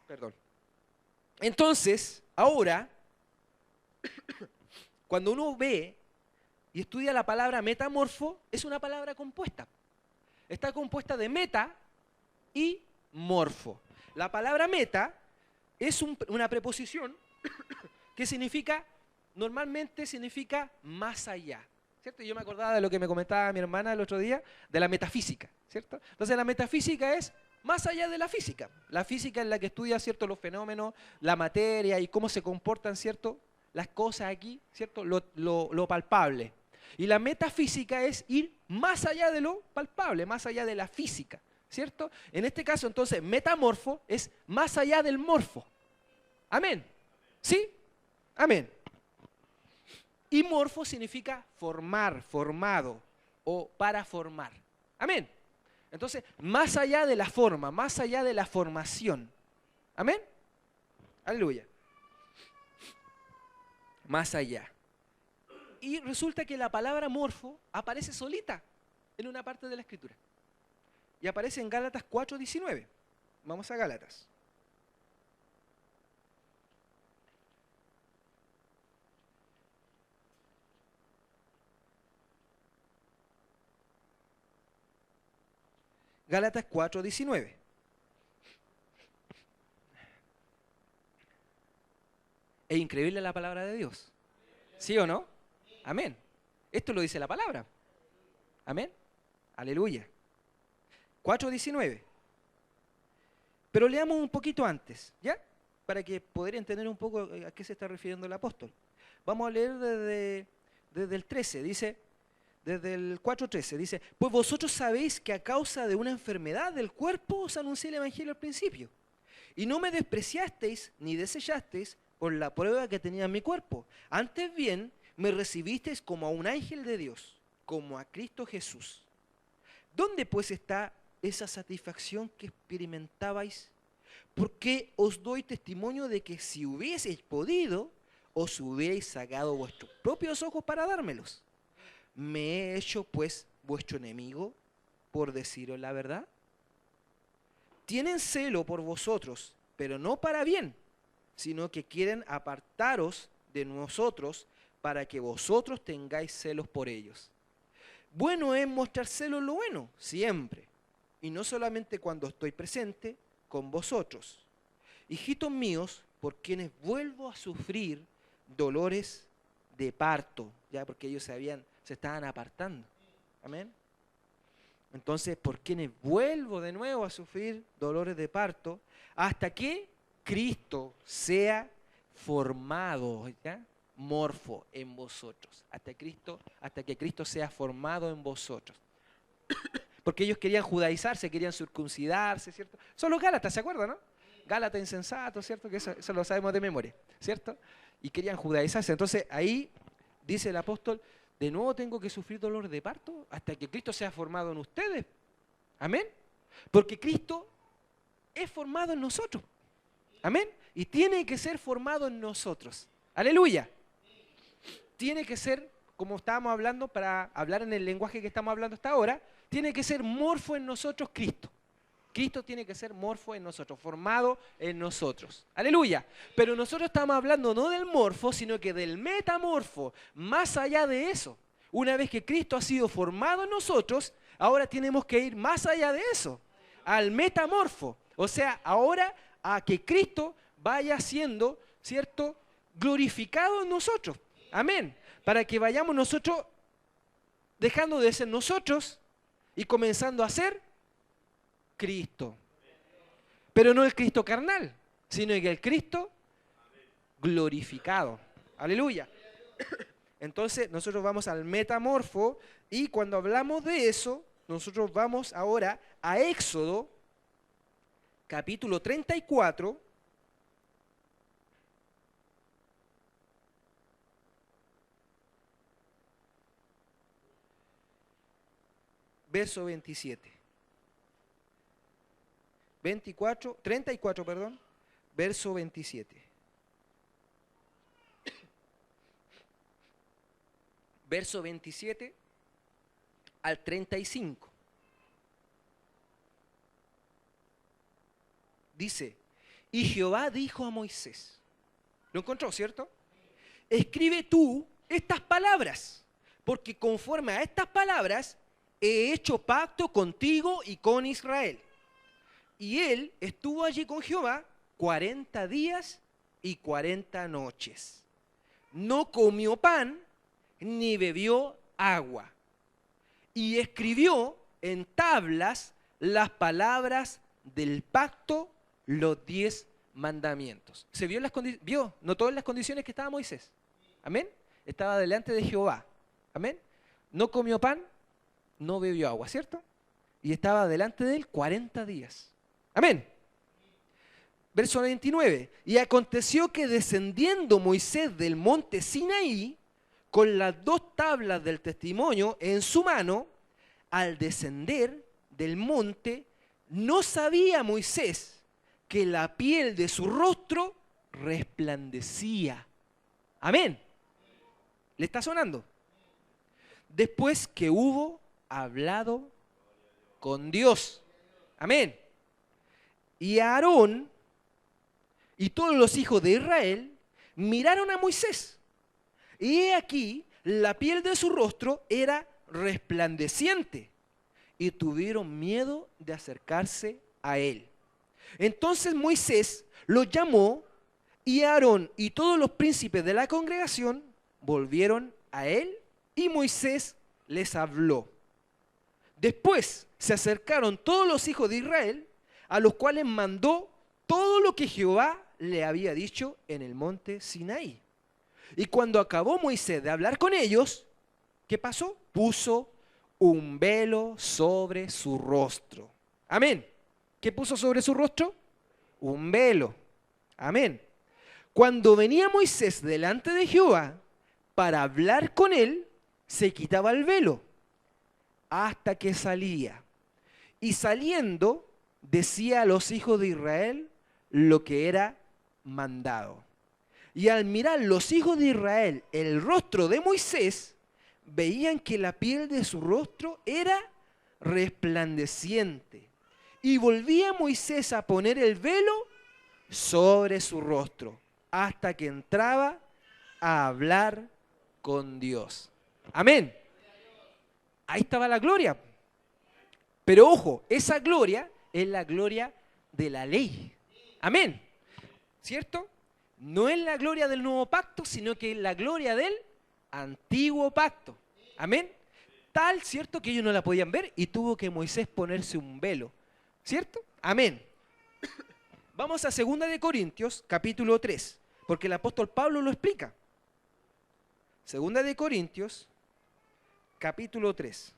Perdón. Entonces, ahora, cuando uno ve y estudia la palabra metamorfo, es una palabra compuesta. Está compuesta de meta y morfo. La palabra meta es una preposición que significa, normalmente significa más allá. ¿Cierto? Yo me acordaba de lo que me comentaba mi hermana el otro día, de la metafísica, ¿cierto? Entonces la metafísica es más allá de la física. La física es la que estudia, ¿cierto?, los fenómenos, la materia y cómo se comportan, ¿cierto?, las cosas aquí, ¿cierto?, lo palpable. Y la metafísica es ir más allá de lo palpable, más allá de la física, ¿cierto? En este caso, entonces, metamorfo es más allá del morfo. Amén. ¿Sí? Amén. Y morfo significa formar, formado o para formar. Amén. Entonces, más allá de la forma, más allá de la formación. Amén. Aleluya. Más allá. Y resulta que la palabra morfo aparece solita en una parte de la Escritura. Y aparece en Gálatas 4:19. Vamos a Gálatas. Gálatas 4:19. Es increíble la palabra de Dios. ¿Sí o no? Amén. Esto lo dice la palabra. Amén. Aleluya. 4:19. Pero leamos un poquito antes, ¿ya? Para que poder entender un poco a qué se está refiriendo el apóstol. Vamos a leer desde el 13, dice, desde el 4:13, dice, pues vosotros sabéis que a causa de una enfermedad del cuerpo os anuncié el evangelio al principio, y no me despreciasteis ni desechasteis por la prueba que tenía en mi cuerpo. Antes bien, me recibisteis como a un ángel de Dios, como a Cristo Jesús. ¿Dónde pues está esa satisfacción que experimentabais? Porque os doy testimonio de que si hubieseis podido, os hubierais sacado vuestros propios ojos para dármelos. Me he hecho pues vuestro enemigo por deciros la verdad? Tienen celo por vosotros, pero no para bien, sino que quieren apartaros de nosotros para que vosotros tengáis celos por ellos. Bueno es mostrar celo en lo bueno, siempre, y no solamente cuando estoy presente con vosotros. Hijitos míos, por quienes vuelvo a sufrir dolores de parto, ya porque ellos se estaban apartando. Amén. Entonces, por quienes vuelvo de nuevo a sufrir dolores de parto, hasta que Cristo sea formado, ¿ya? Morfo en vosotros, hasta que Cristo sea formado en vosotros. Porque ellos querían judaizarse, querían circuncidarse, ¿cierto? Son los Gálatas, ¿se acuerdan, no? Gálatas insensatos, ¿cierto? Que eso lo sabemos de memoria, ¿cierto? Y querían judaizarse. Entonces ahí dice el apóstol, de nuevo tengo que sufrir dolor de parto hasta que Cristo sea formado en ustedes. Amén. Porque Cristo es formado en nosotros. Amén. Y tiene que ser formado en nosotros. Aleluya. Tiene que ser, como estábamos hablando, para hablar en el lenguaje que estamos hablando hasta ahora, tiene que ser morfo en nosotros Cristo. Cristo tiene que ser morfo en nosotros, formado en nosotros. Aleluya. Pero nosotros estamos hablando no del morfo, sino que del metamorfo. Más allá de eso. Una vez que Cristo ha sido formado en nosotros, ahora tenemos que ir más allá de eso. Al metamorfo. O sea, ahora a que Cristo vaya siendo, ¿cierto?, glorificado en nosotros. Amén. Para que vayamos nosotros dejando de ser nosotros y comenzando a ser Cristo. Pero no el Cristo carnal, sino que el Cristo glorificado. Aleluya. Entonces nosotros vamos al metamorfo y cuando hablamos de eso, nosotros vamos ahora a Éxodo, capítulo 34, verso 27. 34, verso 27. Verso 27 al 35. Dice, y Jehová dijo a Moisés, ¿lo encontró, cierto? Escribe tú estas palabras, porque conforme a estas palabras he hecho pacto contigo y con Israel. Y él estuvo allí con Jehová 40 días y 40 noches. No comió pan ni bebió agua. Y escribió en tablas las palabras del pacto, los 10 mandamientos. ¿Se vio notó en las condiciones que estaba Moisés? Amén. Estaba delante de Jehová. Amén. No comió pan, no bebió agua, ¿cierto? Y estaba delante de él 40 días. Amén. Verso 29. Y aconteció que descendiendo Moisés del monte Sinaí, con las 2 tablas del testimonio en su mano, al descender del monte, no sabía Moisés que la piel de su rostro resplandecía. Amén. ¿Le está sonando? Después que hubo hablado con Dios. Amén. Y Aarón y todos los hijos de Israel miraron a Moisés. Y he aquí, la piel de su rostro era resplandeciente. Y tuvieron miedo de acercarse a él. Entonces Moisés los llamó y Aarón y todos los príncipes de la congregación volvieron a él y Moisés les habló. Después se acercaron todos los hijos de Israel, a los cuales mandó todo lo que Jehová le había dicho en el monte Sinaí. Y cuando acabó Moisés de hablar con ellos, ¿qué pasó? Puso un velo sobre su rostro. Amén. ¿Qué puso sobre su rostro? Un velo. Amén. Cuando venía Moisés delante de Jehová para hablar con él, se quitaba el velo hasta que salía. Y saliendo, decía a los hijos de Israel lo que era mandado. Y al mirar los hijos de Israel el rostro de Moisés, veían que la piel de su rostro era resplandeciente. Y volvía Moisés a poner el velo sobre su rostro hasta que entraba a hablar con Dios. Amén. Ahí estaba la gloria. Pero ojo, esa gloria es la gloria de la ley. Amén. ¿Cierto? No es la gloria del nuevo pacto, sino que es la gloria del antiguo pacto. Amén. Tal, ¿cierto?, que ellos no la podían ver y tuvo que Moisés ponerse un velo. ¿Cierto? Amén. Vamos a 2 de Corintios, capítulo 3, porque el apóstol Pablo lo explica. 2 de Corintios, capítulo 3.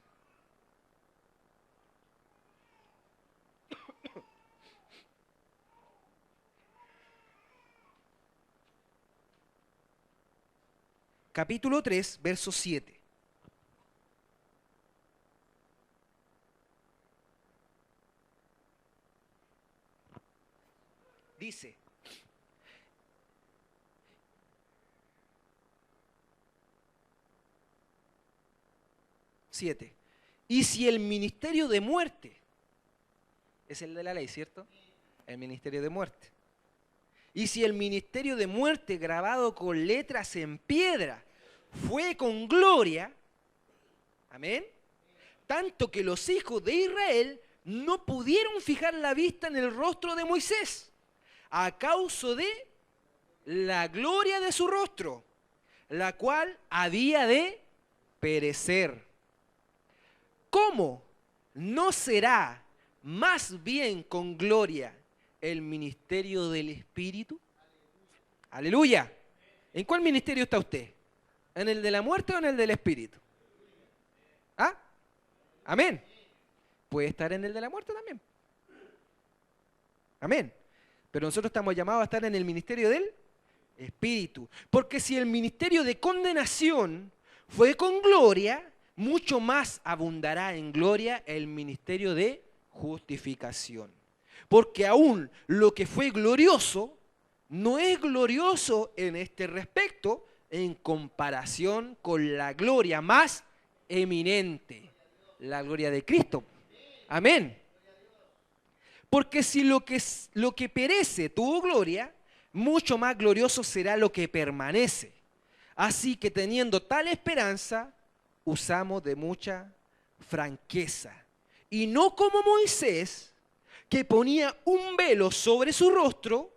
Capítulo 3, verso 7. Dice: 7. Y si el ministerio de muerte, es el de la ley, ¿cierto? El ministerio de muerte. Y si el ministerio de muerte grabado con letras en piedra fue con gloria, amén, tanto que los hijos de Israel no pudieron fijar la vista en el rostro de Moisés a causa de la gloria de su rostro, la cual había de perecer. ¿Cómo no será más bien con gloria el ministerio del Espíritu? Aleluya. ¿En cuál ministerio está usted? ¿En el de la muerte o en el del Espíritu? ¿Ah? Amén. Puede estar en el de la muerte también. Amén. Pero nosotros estamos llamados a estar en el ministerio del Espíritu. Porque si el ministerio de condenación fue con gloria, mucho más abundará en gloria el ministerio de justificación. Porque aún lo que fue glorioso no es glorioso en este respecto en comparación con la gloria más eminente, la gloria de Cristo. Amén. Porque si lo que perece tuvo gloria, mucho más glorioso será lo que permanece. Así que teniendo tal esperanza, usamos de mucha franqueza. Y no como Moisés, que ponía un velo sobre su rostro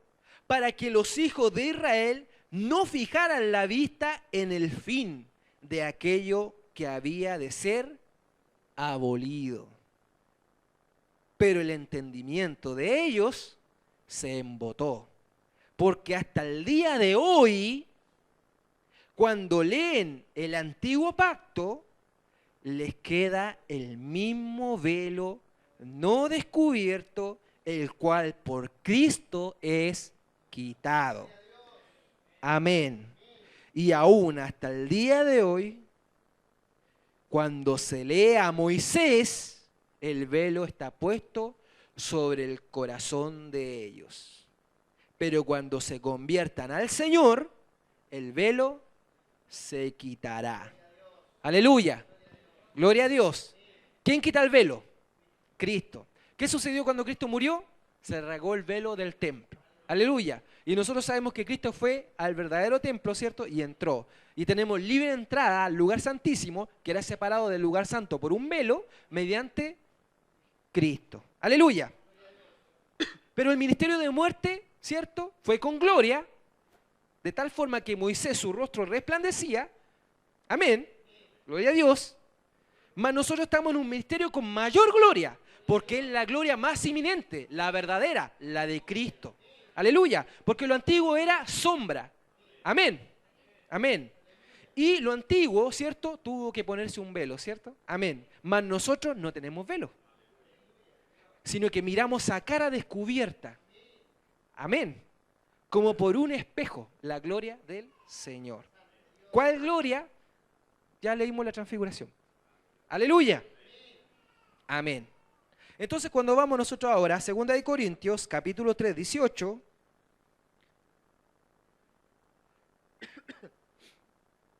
para que los hijos de Israel no fijaran la vista en el fin de aquello que había de ser abolido. Pero el entendimiento de ellos se embotó. Porque hasta el día de hoy, cuando leen el antiguo pacto, les queda el mismo velo no descubierto, el cual por Cristo es quitado. Amén. Y aún hasta el día de hoy, cuando se lee a Moisés, el velo está puesto sobre el corazón de ellos. Pero cuando se conviertan al Señor, el velo se quitará. Aleluya. Gloria a Dios. ¿Quién quita el velo? Cristo. ¿Qué sucedió cuando Cristo murió? Se rasgó el velo del templo. Aleluya. Y nosotros sabemos que Cristo fue al verdadero templo, ¿cierto? Y entró. Y tenemos libre entrada al lugar santísimo, que era separado del lugar santo por un velo, mediante Cristo. Aleluya. Pero el ministerio de muerte, ¿cierto?, fue con gloria, de tal forma que Moisés, su rostro resplandecía. Amén. Gloria a Dios. Mas nosotros estamos en un ministerio con mayor gloria, porque es la gloria más inminente, la verdadera, la de Cristo. Aleluya. Porque lo antiguo era sombra. Amén. Amén. Y lo antiguo, ¿cierto?, tuvo que ponerse un velo, ¿cierto? Amén. Mas nosotros no tenemos velo, sino que miramos a cara descubierta. Amén. Como por un espejo, la gloria del Señor. ¿Cuál gloria? Ya leímos la transfiguración. Aleluya. Amén. Entonces, cuando vamos nosotros ahora a 2 de Corintios, capítulo 3, 18,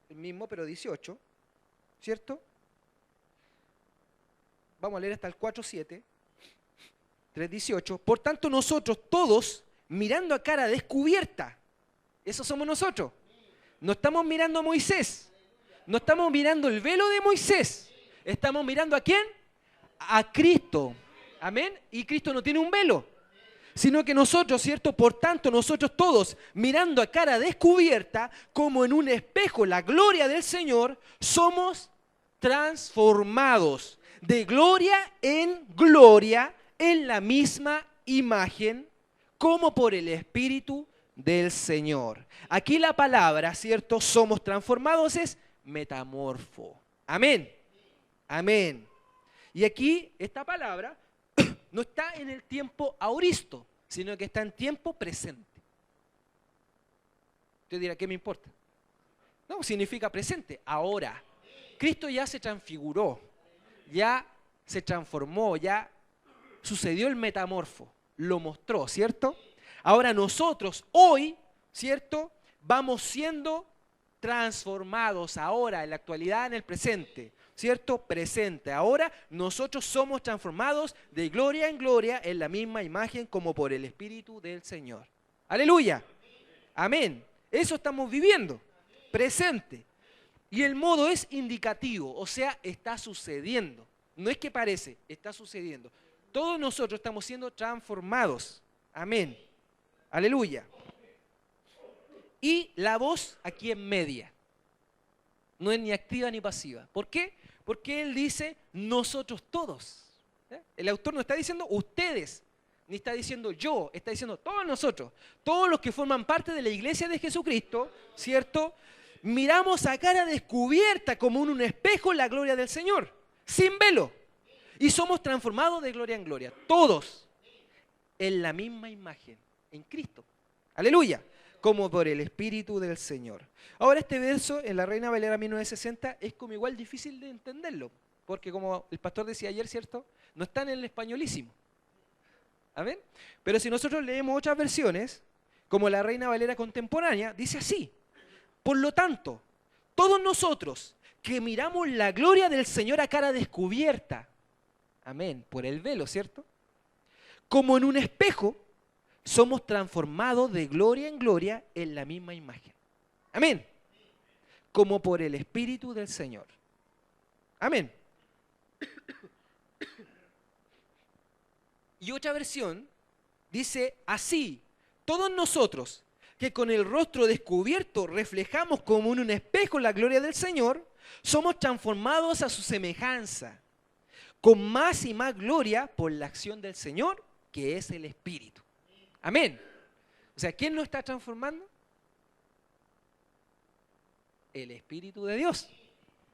el mismo, pero 18, ¿cierto? Vamos a leer hasta el 4:7, 3:18. Por tanto, nosotros todos, mirando a cara descubierta, eso somos nosotros. No estamos mirando a Moisés, no estamos mirando el velo de Moisés, estamos mirando ¿a quién? A Cristo. Amén. Y Cristo no tiene un velo, sino que nosotros, ¿cierto? Por tanto, nosotros todos, mirando a cara descubierta, como en un espejo la gloria del Señor, somos transformados de gloria en la misma imagen, como por el Espíritu del Señor. Aquí la palabra, ¿cierto? Somos transformados es metamorfo. Amén. Amén. Y aquí esta palabra no está en el tiempo aoristo, sino que está en tiempo presente. Usted dirá, ¿qué me importa? No, significa presente, ahora. Cristo ya se transfiguró, ya se transformó, ya sucedió el metamorfo, lo mostró, ¿cierto? Ahora nosotros hoy, ¿cierto? Vamos siendo transformados ahora, en la actualidad, en el presente, ¿cierto? Presente. Ahora nosotros somos transformados de gloria en gloria en la misma imagen como por el Espíritu del Señor. ¡Aleluya! Amén. Eso estamos viviendo, presente. Y el modo es indicativo, o sea, está sucediendo. No es que parece, está sucediendo. Todos nosotros estamos siendo transformados. Amén. Aleluya. Y la voz aquí en media. No es ni activa ni pasiva. ¿Por qué? Porque él dice nosotros todos. El autor no está diciendo ustedes, ni está diciendo yo, está diciendo todos nosotros. Todos los que forman parte de la iglesia de Jesucristo, ¿cierto? Miramos a cara descubierta como en un espejo la gloria del Señor, sin velo. Y somos transformados de gloria en gloria, todos, en la misma imagen, en Cristo. Aleluya. Como por el Espíritu del Señor. Ahora este verso en la Reina Valera 1960 es como igual difícil de entenderlo, porque como el pastor decía ayer, ¿cierto? No está en el españolísimo. ¿Amén? Pero si nosotros leemos otras versiones, como la Reina Valera contemporánea, dice así: por lo tanto, todos nosotros que miramos la gloria del Señor a cara descubierta, amén, por el velo, ¿cierto? Como en un espejo, somos transformados de gloria en gloria en la misma imagen. Amén. Como por el Espíritu del Señor. Amén. Y otra versión dice así: todos nosotros que con el rostro descubierto reflejamos como en un espejo la gloria del Señor, somos transformados a su semejanza, con más y más gloria por la acción del Señor, que es el Espíritu. Amén. O sea, ¿quién nos está transformando? El Espíritu de Dios.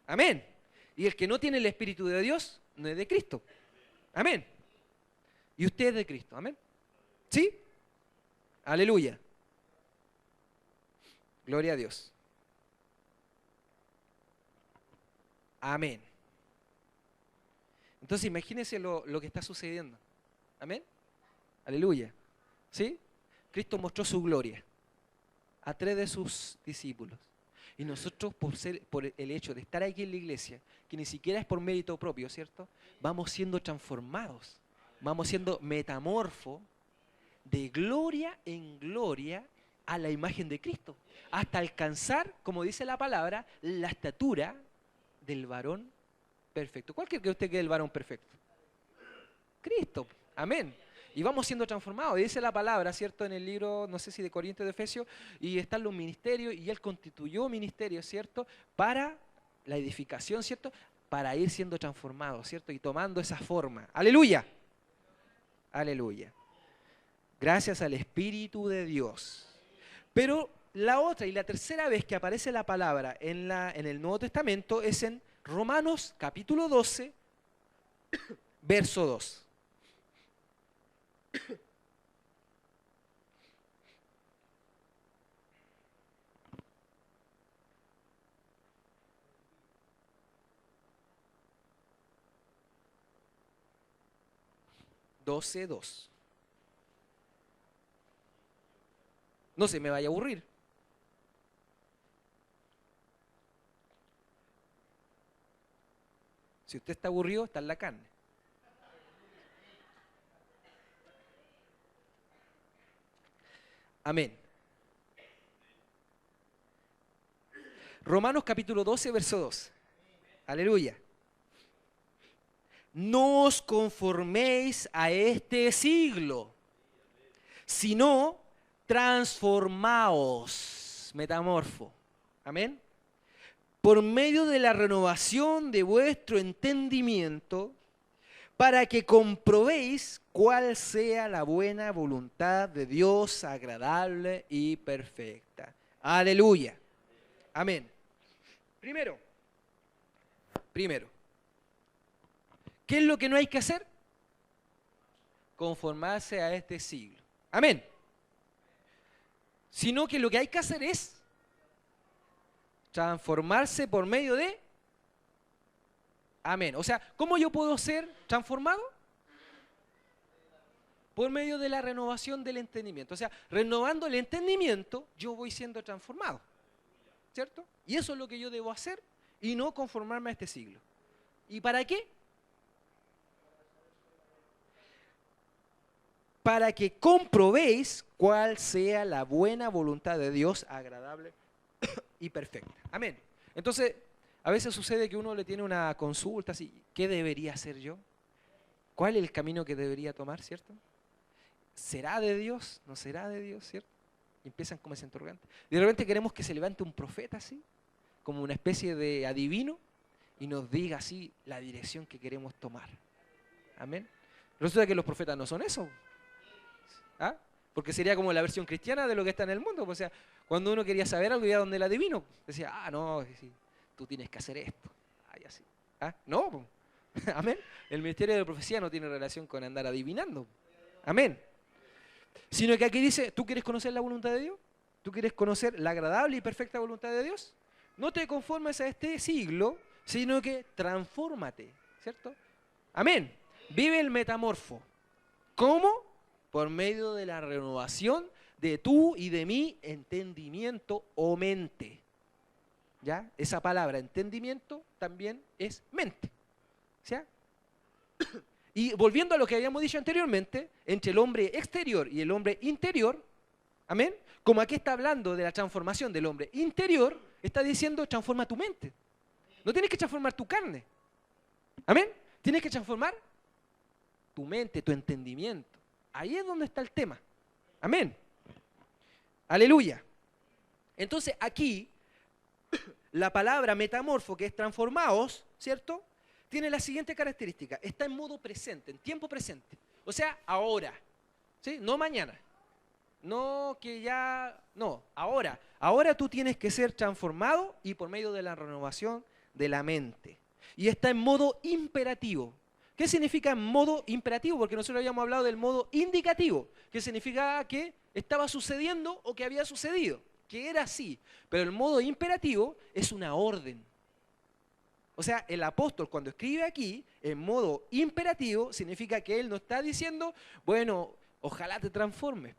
Amén. Y el que no tiene el Espíritu de Dios no es de Cristo. Amén. Y usted es de Cristo. Amén. ¿Sí? Aleluya. Gloria a Dios. Amén. Entonces imagínense lo que está sucediendo. Amén. Aleluya. ¿Sí? Cristo mostró su gloria a 3 de sus discípulos. Y nosotros, por el hecho de estar aquí en la iglesia, que ni siquiera es por mérito propio, ¿cierto? Vamos siendo transformados, vamos siendo metamorfos de gloria en gloria a la imagen de Cristo, hasta alcanzar, como dice la palabra, la estatura del varón perfecto. ¿Cuál cree que usted que es el varón perfecto? Cristo. Amén. Y vamos siendo transformados. Y dice la palabra, ¿cierto? En el libro, no sé si de Corintios o de Efesios, y están los ministerios, y Él constituyó ministerios, ¿cierto? Para la edificación, ¿cierto? Para ir siendo transformados, ¿cierto? Y tomando esa forma. ¡Aleluya! ¡Aleluya! Gracias al Espíritu de Dios. Pero la otra y la tercera vez que aparece la palabra en el Nuevo Testamento es en Romanos capítulo 12, verso 2. (12:2). No se me vaya a aburrir. Si usted está aburrido, está en la carne. Amén. Romanos capítulo 12, verso 2. Aleluya. No os conforméis a este siglo, sino transformaos, metamorfo. Amén. Por medio de la renovación de vuestro entendimiento, para que comprobéis cuál sea la buena voluntad de Dios, agradable y perfecta. Aleluya. Amén. Primero, ¿qué es lo que no hay que hacer? Conformarse a este siglo. Amén. Sino que lo que hay que hacer es transformarse por medio de... Amén. O sea, ¿cómo yo puedo ser transformado? Por medio de la renovación del entendimiento. O sea, renovando el entendimiento, yo voy siendo transformado. ¿Cierto? Y eso es lo que yo debo hacer y no conformarme a este siglo. ¿Y para qué? Para que comprobéis cuál sea la buena voluntad de Dios, agradable y perfecta. Amén. Entonces, a veces sucede que uno le tiene una consulta así, ¿qué debería hacer yo? ¿Cuál es el camino que debería tomar, cierto? ¿Será de Dios? ¿No será de Dios, cierto? Y empiezan como ese interrogante. Y de repente queremos que se levante un profeta así, como una especie de adivino, y nos diga así la dirección que queremos tomar. Amén. Resulta que los profetas no son eso. ¿Ah? Porque sería como la versión cristiana de lo que está en el mundo. O sea, cuando uno quería saber algo, iba donde el adivino. Decía, no, sí, tú tienes que hacer esto. Ay, así. ¿Ah? No. Amén. El ministerio de la profecía no tiene relación con andar adivinando. Amén. Sino que aquí dice, ¿tú quieres conocer la voluntad de Dios? ¿Tú quieres conocer la agradable y perfecta voluntad de Dios? No te conformes a este siglo, sino que transfórmate, ¿cierto? Amén. Vive el metamorfo. ¿Cómo? Por medio de la renovación de tu y de mi entendimiento o mente. ¿Ya? Esa palabra, entendimiento, también es mente. ¿Sí? Y volviendo a lo que habíamos dicho anteriormente, entre el hombre exterior y el hombre interior, amén, como aquí está hablando de la transformación del hombre interior, está diciendo transforma tu mente. No tienes que transformar tu carne. Amén. Tienes que transformar tu mente, tu entendimiento. Ahí es donde está el tema. Amén. Aleluya. Entonces aquí, la palabra metamorfo, que es transformaos, ¿cierto? Tiene la siguiente característica. Está en modo presente, en tiempo presente. O sea, ahora. ¿Sí? No mañana. No que ya... No, ahora. Ahora tú tienes que ser transformado y por medio de la renovación de la mente. Y está en modo imperativo. ¿Qué significa en modo imperativo? Porque nosotros habíamos hablado del modo indicativo, que significa que estaba sucediendo o que había sucedido, que era así. Pero el modo imperativo es una orden. O sea, el apóstol cuando escribe aquí, en modo imperativo, significa que él no está diciendo, bueno, ojalá te transformes,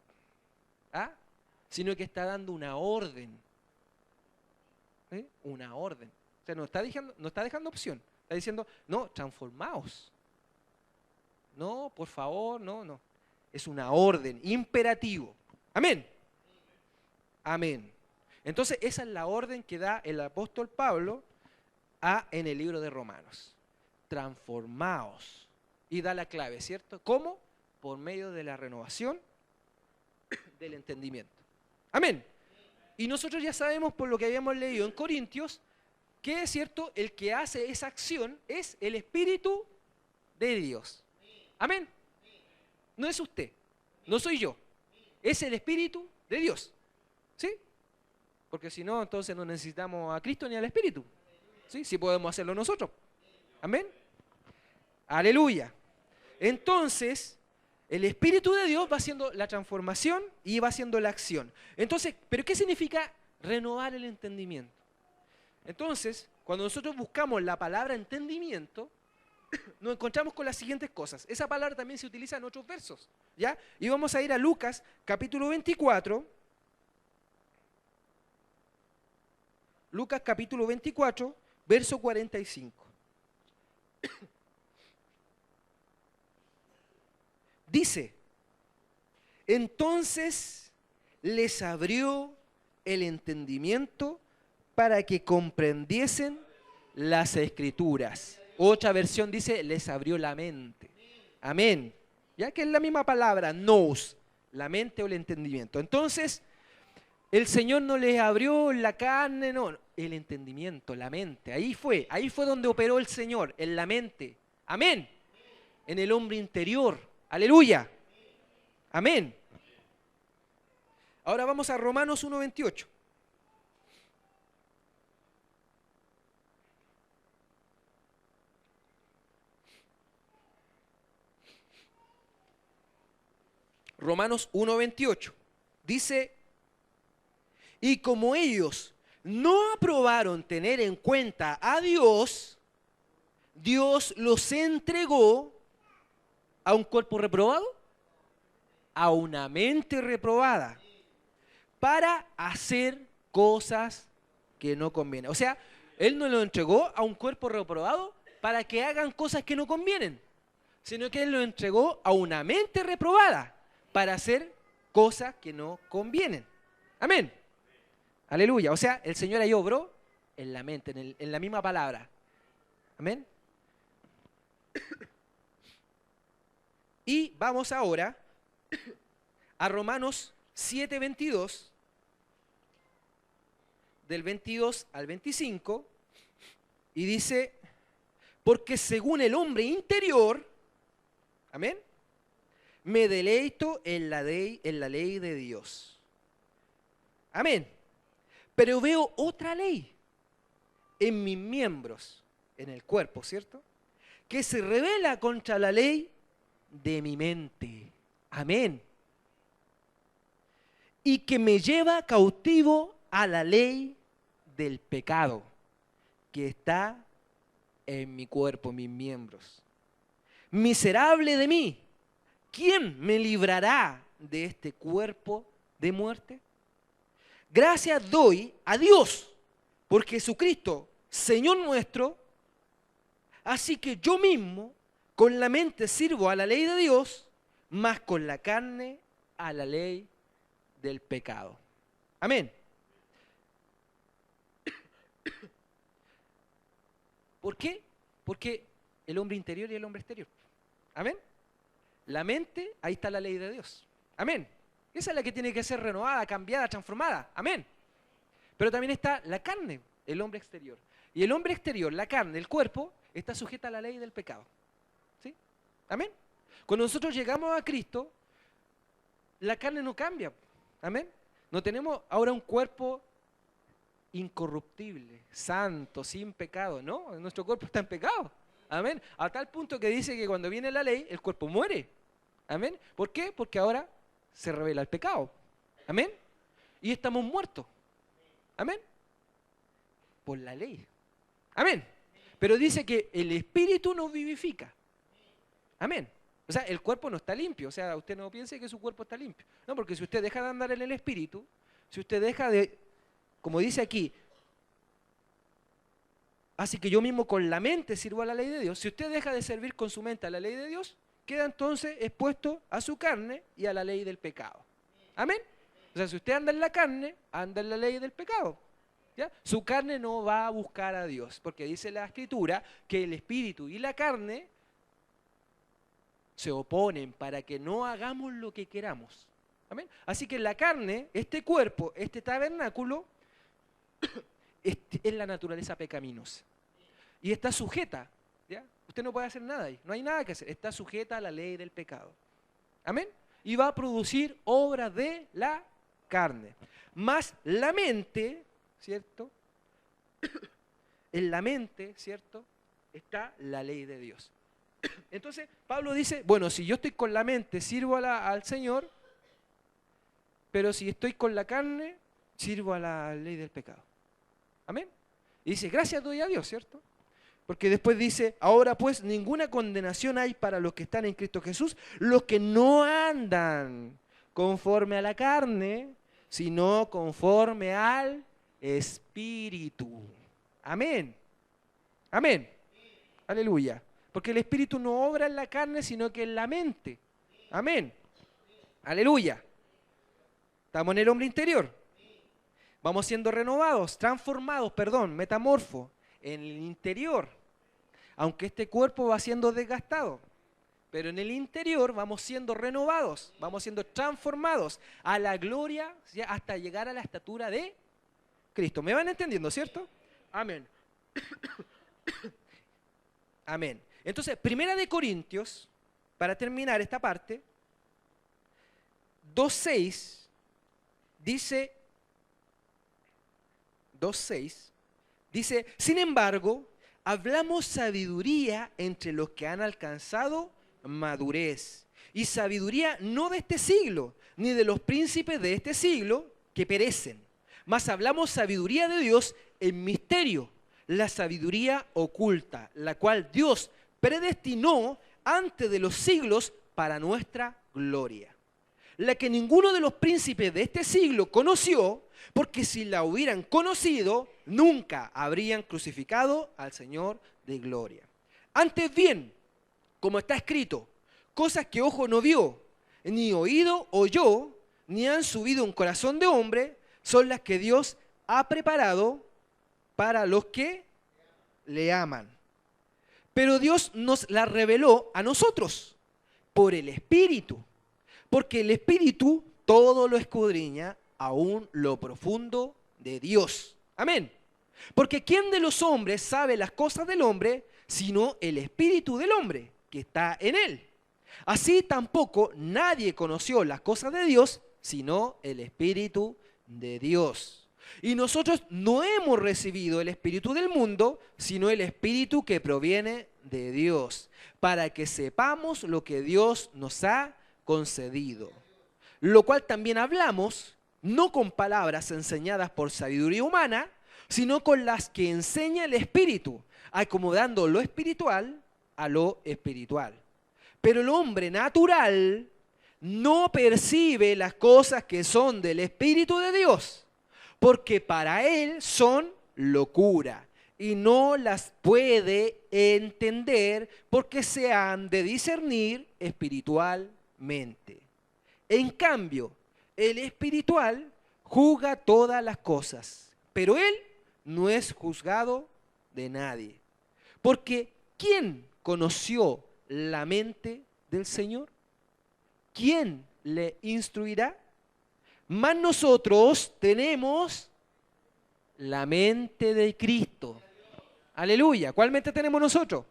¿ah? Sino que está dando una orden. ¿Sí? Una orden. O sea, no está dejando opción. Está diciendo, no, transformaos. No, por favor, no. Es una orden, imperativo. Amén. Amén. Entonces, esa es la orden que da el apóstol Pablo en el libro de Romanos. Transformaos. Y da la clave, ¿cierto? ¿Cómo? Por medio de la renovación del entendimiento. Amén. Y nosotros ya sabemos por lo que habíamos leído en Corintios que es cierto, el que hace esa acción es el Espíritu de Dios. Amén. No es usted, no soy yo, es el Espíritu de Dios. ¿Sí? Porque si no, entonces no necesitamos a Cristo ni al Espíritu. ¿Sí? Sí podemos hacerlo nosotros. Amén. Aleluya. Entonces, el Espíritu de Dios va haciendo la transformación y va haciendo la acción. Entonces, ¿pero qué significa renovar el entendimiento? Entonces, cuando nosotros buscamos la palabra entendimiento, nos encontramos con las siguientes cosas. Esa palabra también se utiliza en otros versos, ¿ya? Y vamos a ir a Lucas, capítulo 24. Lucas, capítulo 24, verso 45. Dice, entonces les abrió el entendimiento para que comprendiesen las Escrituras. Otra versión dice, les abrió la mente. Amén. Ya que es la misma palabra, nous, la mente o el entendimiento. Entonces, el Señor no les abrió la carne, no, el entendimiento, la mente. Ahí fue donde operó el Señor, en la mente. Amén. En el hombre interior. Aleluya. Amén. Ahora vamos a Romanos 1:28. Romanos 1:28. Dice, y como ellos no aprobaron tener en cuenta a Dios, Dios los entregó a un cuerpo reprobado, a una mente reprobada, para hacer cosas que no convienen. O sea, Él no lo entregó a un cuerpo reprobado para que hagan cosas que no convienen, sino que Él lo entregó a una mente reprobada para hacer cosas que no convienen. Amén. Aleluya. O sea, el Señor ahí obró en la mente, en la misma palabra. Amén. Y vamos ahora a Romanos 7:22, del 22 al 25, y dice, porque según el hombre interior, amén, me deleito en la ley de Dios. Amén. Pero veo otra ley en mis miembros, en el cuerpo, ¿cierto? Que se rebela contra la ley de mi mente. Amén. Y que me lleva cautivo a la ley del pecado que está en mi cuerpo, en mis miembros. Miserable de mí, ¿quién me librará de este cuerpo de muerte? Gracias doy a Dios por Jesucristo, Señor nuestro. Así que yo mismo con la mente sirvo a la ley de Dios, más con la carne a la ley del pecado. Amén. ¿Por qué? Porque el hombre interior y el hombre exterior. Amén. La mente, ahí está la ley de Dios. Amén. Esa es la que tiene que ser renovada, cambiada, transformada. Amén. Pero también está la carne, el hombre exterior. Y el hombre exterior, la carne, el cuerpo, está sujeta a la ley del pecado. ¿Sí? Amén. Cuando nosotros llegamos a Cristo, la carne no cambia. Amén. No tenemos ahora un cuerpo incorruptible, santo, sin pecado. No, nuestro cuerpo está en pecado. Amén. A tal punto que dice que cuando viene la ley, el cuerpo muere. Amén. ¿Por qué? Porque ahora se revela el pecado. Amén. Y estamos muertos. Amén. Por la ley. Amén. Pero dice que el Espíritu nos vivifica. Amén. O sea, el cuerpo no está limpio. O sea, usted no piense que su cuerpo está limpio. No, porque si usted deja de andar en el Espíritu, si usted deja de, como dice aquí, así que yo mismo con la mente sirvo a la ley de Dios. Si usted deja de servir con su mente a la ley de Dios, queda entonces expuesto a su carne y a la ley del pecado. Amén. O sea, si usted anda en la carne, anda en la ley del pecado. ¿Ya? Su carne no va a buscar a Dios, porque dice la Escritura que el espíritu y la carne se oponen para que no hagamos lo que queramos. Amén. Así que la carne, este cuerpo, este tabernáculo, es la naturaleza pecaminosa. Y está sujeta, ¿ya? Usted no puede hacer nada ahí, no hay nada que hacer, está sujeta a la ley del pecado. Amén. Y va a producir obras de la carne. Más la mente, ¿cierto? En la mente, ¿cierto? Está la ley de Dios. Entonces, Pablo dice, bueno, si yo estoy con la mente, sirvo al Señor, pero si estoy con la carne, sirvo a la ley del pecado. Amén. Y dice, gracias doy a Dios, ¿cierto? Porque después dice, ahora pues ninguna condenación hay para los que están en Cristo Jesús, los que no andan conforme a la carne, sino conforme al Espíritu. Amén. Amén. Aleluya. Porque el Espíritu no obra en la carne, sino que en la mente. Amén. Aleluya. Estamos en el hombre interior. Vamos siendo renovados, transformados, metamorfos, en el interior. Aunque este cuerpo va siendo desgastado. Pero en el interior vamos siendo renovados, vamos siendo transformados a la gloria hasta llegar a la estatura de Cristo. ¿Me van entendiendo, cierto? Amén. Amén. Entonces, 1 Corintios, para terminar esta parte, 2:6 dice, sin embargo, hablamos sabiduría entre los que han alcanzado madurez. Y sabiduría no de este siglo, ni de los príncipes de este siglo que perecen. Mas hablamos sabiduría de Dios en misterio, la sabiduría oculta, la cual Dios predestinó antes de los siglos para nuestra gloria. La que ninguno de los príncipes de este siglo conoció, porque si la hubieran conocido, nunca habrían crucificado al Señor de gloria. Antes bien, como está escrito, cosas que ojo no vio, ni oído oyó, ni han subido un corazón de hombre, son las que Dios ha preparado para los que le aman. Pero Dios nos las reveló a nosotros por el Espíritu, porque el Espíritu todo lo escudriña, aún lo profundo de Dios. Amén. Porque ¿quién de los hombres sabe las cosas del hombre, sino el Espíritu del hombre que está en él? Así tampoco nadie conoció las cosas de Dios, sino el Espíritu de Dios. Y nosotros no hemos recibido el espíritu del mundo, sino el Espíritu que proviene de Dios, para que sepamos lo que Dios nos ha concedido. Lo cual también hablamos, no con palabras enseñadas por sabiduría humana, sino con las que enseña el Espíritu, acomodando lo espiritual a lo espiritual. Pero el hombre natural no percibe las cosas que son del Espíritu de Dios, porque para él son locura y no las puede entender porque se han de discernir espiritualmente. En cambio, el espiritual juzga todas las cosas, pero él no es juzgado de nadie. Porque ¿quién conoció la mente del Señor? ¿Quién le instruirá? Mas nosotros tenemos la mente de Cristo. Aleluya. ¿Cuál mente tenemos nosotros?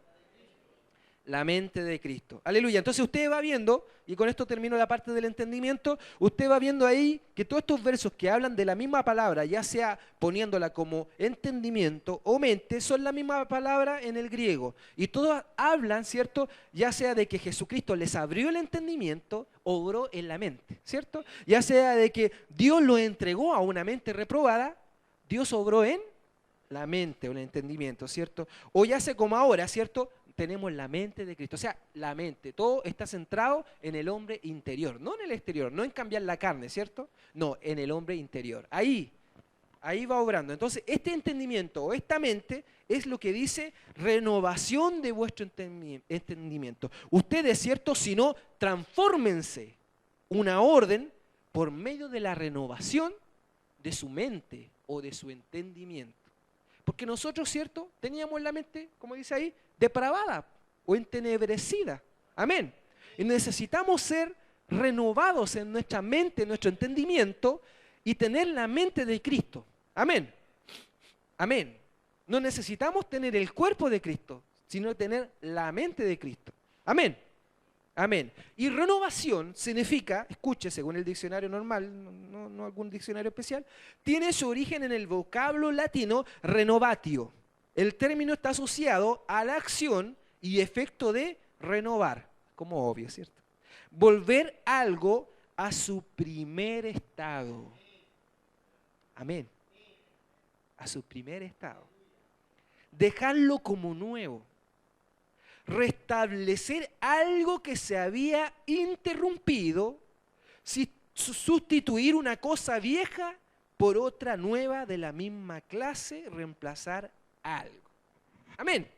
La mente de Cristo. Aleluya. Entonces usted va viendo, y con esto termino la parte del entendimiento, usted va viendo ahí que todos estos versos que hablan de la misma palabra, ya sea poniéndola como entendimiento o mente, son la misma palabra en el griego. Y todos hablan, ¿cierto? Ya sea de que Jesucristo les abrió el entendimiento, obró en la mente, ¿cierto? Ya sea de que Dios lo entregó a una mente reprobada, Dios obró en la mente o el entendimiento, ¿cierto? O ya sea como ahora, ¿cierto? Tenemos la mente de Cristo, o sea, la mente, todo está centrado en el hombre interior, no en el exterior, no en cambiar la carne, ¿cierto? No, en el hombre interior, ahí va obrando. Entonces, este entendimiento o esta mente es lo que dice renovación de vuestro entendimiento. Ustedes, ¿cierto? Si no, transfórmense una orden por medio de la renovación de su mente o de su entendimiento. Porque nosotros, ¿cierto? Teníamos la mente, como dice ahí, depravada o entenebrecida. Amén. Y necesitamos ser renovados en nuestra mente, en nuestro entendimiento y tener la mente de Cristo. Amén. Amén. No necesitamos tener el cuerpo de Cristo, sino tener la mente de Cristo. Amén. Amén. Y renovación significa, escuche, según el diccionario normal, no algún diccionario especial, tiene su origen en el vocablo latino renovatio. El término está asociado a la acción y efecto de renovar, como obvio, ¿cierto? Volver algo a su primer estado. Amén. A su primer estado. Dejarlo como nuevo. Restablecer algo que se había interrumpido, sustituir una cosa vieja por otra nueva de la misma clase, reemplazar algo. Amén.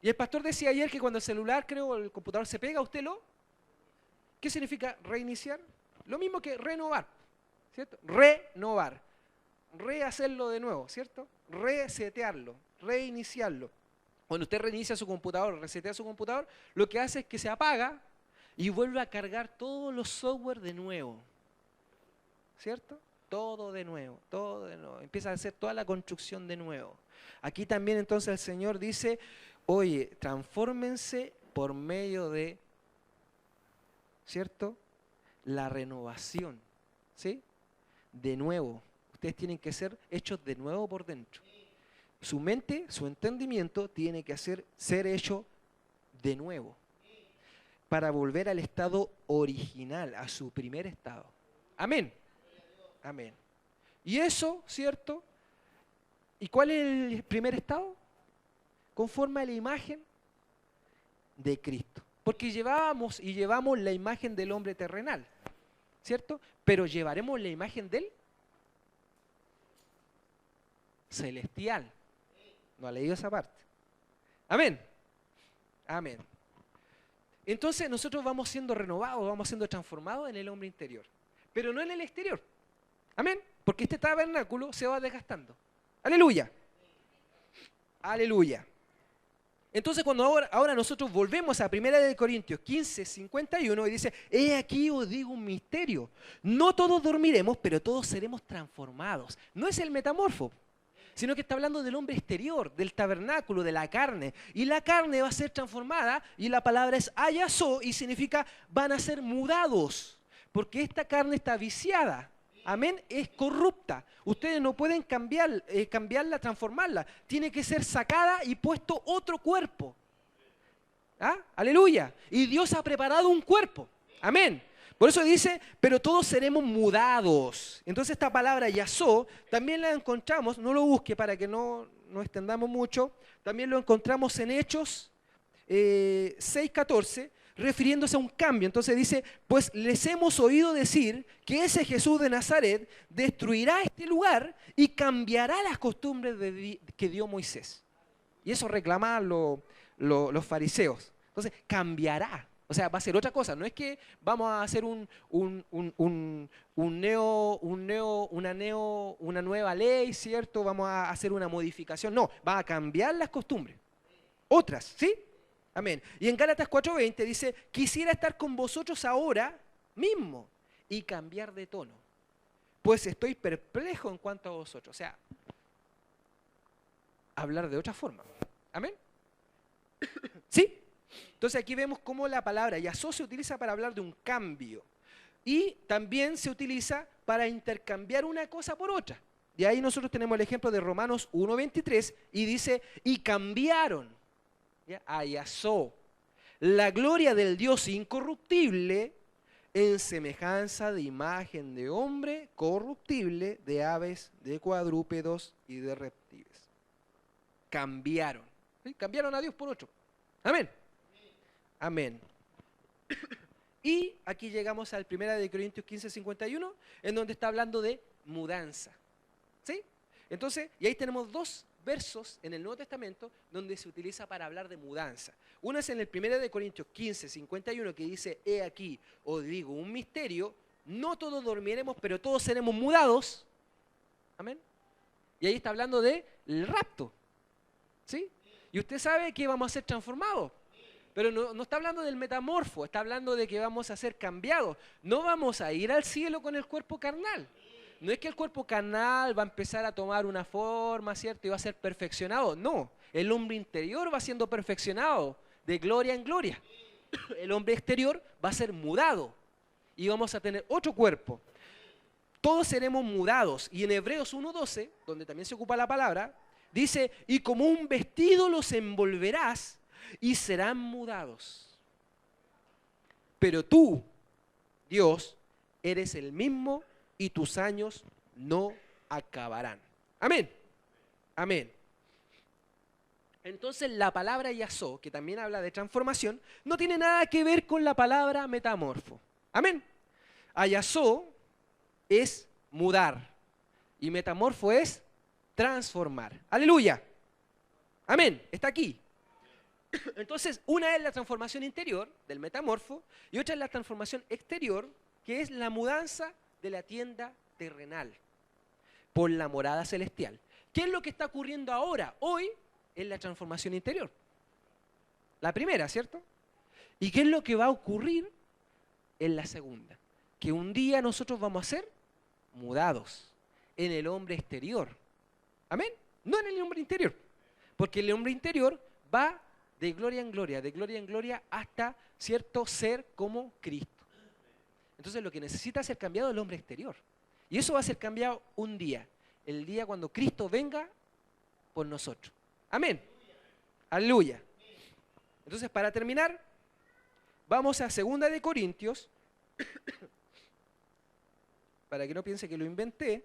Y el pastor decía ayer que cuando el celular, creo, o el computador se pega, usted lo... ¿Qué significa reiniciar? Lo mismo que renovar, ¿cierto? Renovar, rehacerlo de nuevo, ¿cierto? Resetearlo, reiniciarlo. Cuando usted reinicia su computador, resetea su computador, lo que hace es que se apaga y vuelve a cargar todos los software de nuevo, ¿cierto? Todo de nuevo, todo de nuevo. Empieza a hacer toda la construcción de nuevo. Aquí también entonces el Señor dice, oye, transfórmense por medio de, ¿cierto?, la renovación, ¿sí? De nuevo. Ustedes tienen que ser hechos de nuevo por dentro. Su mente, su entendimiento tiene que ser hecho de nuevo para volver al estado original, a su primer estado. Amén. Amén. Y eso, ¿cierto? ¿Y cuál es el primer estado? Conforme a la imagen de Cristo. Porque llevamos la imagen del hombre terrenal, ¿cierto? Pero llevaremos la imagen del celestial. ¿No ha leído esa parte? Amén. Amén. Entonces nosotros vamos siendo renovados, vamos siendo transformados en el hombre interior, pero no en el exterior. Amén. Porque este tabernáculo se va desgastando. Aleluya. Aleluya. Entonces cuando ahora nosotros volvemos a 1 Corintios 15, 51 y dice, he aquí os digo un misterio, no todos dormiremos, pero todos seremos transformados. No es el metamorfo, sino que está hablando del hombre exterior, del tabernáculo, de la carne. Y la carne va a ser transformada y la palabra es ayasó y significa van a ser mudados, porque esta carne está viciada. Amén, es corrupta. Ustedes no pueden cambiarla, transformarla. Tiene que ser sacada y puesto otro cuerpo. ¿Ah? Aleluya. Y Dios ha preparado un cuerpo. Amén. Por eso dice, pero todos seremos mudados. Entonces esta palabra yasó también la encontramos, no lo busque para que no nos extendamos mucho, también lo encontramos en Hechos 6:14, refiriéndose a un cambio. Entonces dice, pues les hemos oído decir que ese Jesús de Nazaret destruirá este lugar y cambiará las costumbres que dio Moisés. Y eso reclamaban los fariseos. Entonces, cambiará. O sea, va a ser otra cosa. No es que vamos a hacer una nueva ley, ¿cierto? Vamos a hacer una modificación. No, va a cambiar las costumbres. Otras, ¿sí? Amén. Y en Gálatas 4:20 dice, quisiera estar con vosotros ahora mismo y cambiar de tono, pues estoy perplejo en cuanto a vosotros. O sea, hablar de otra forma. Amén. ¿Sí? Entonces aquí vemos cómo la palabra yasó se utiliza para hablar de un cambio y también se utiliza para intercambiar una cosa por otra. Y ahí nosotros tenemos el ejemplo de Romanos 1:23 y dice, y cambiaron a yasó la gloria del Dios incorruptible en semejanza de imagen de hombre corruptible, de aves, de cuadrúpedos y de reptiles. Cambiaron. ¿Sí? Cambiaron a Dios por otro. Amén. Amén. Y aquí llegamos al 1 Corintios 15:51, en donde está hablando de mudanza. ¿Sí? Entonces, y ahí tenemos dos versos en el Nuevo Testamento donde se utiliza para hablar de mudanza. Uno es en el 1 Corintios 15:51 que dice, he aquí, os digo un misterio, no todos dormiremos, pero todos seremos mudados. Amén. Y ahí está hablando del rapto. ¿Sí? Y usted sabe que vamos a ser transformados. Pero no está hablando del metamorfo, está hablando de que vamos a ser cambiados. No vamos a ir al cielo con el cuerpo carnal. No es que el cuerpo carnal va a empezar a tomar una forma, ¿cierto? Y va a ser perfeccionado. No, el hombre interior va siendo perfeccionado de gloria en gloria. El hombre exterior va a ser mudado y vamos a tener otro cuerpo. Todos seremos mudados. Y en Hebreos 1:12, donde también se ocupa la palabra, dice, y como un vestido los envolverás y serán mudados. Pero tú, Dios, eres el mismo y tus años no acabarán. Amén. Amén. Entonces la palabra yasó, que también habla de transformación, no tiene nada que ver con la palabra metamorfo. Amén. Ayasó es mudar y metamorfo es transformar. Aleluya. Amén. Está aquí. Entonces, una es la transformación interior del metamorfo y otra es la transformación exterior, que es la mudanza de la tienda terrenal por la morada celestial. ¿Qué es lo que está ocurriendo ahora? Hoy es la transformación interior. La primera, ¿cierto? ¿Y qué es lo que va a ocurrir en la segunda? Que un día nosotros vamos a ser mudados en el hombre exterior. ¿Amén? No en el hombre interior. Porque el hombre interior va de gloria en gloria hasta cierto ser como Cristo. Entonces lo que necesita ser cambiado es el hombre exterior. Y eso va a ser cambiado un día. El día cuando Cristo venga por nosotros. Amén. Aleluya. Entonces, para terminar, vamos a 2 de Corintios, para que no piense que lo inventé.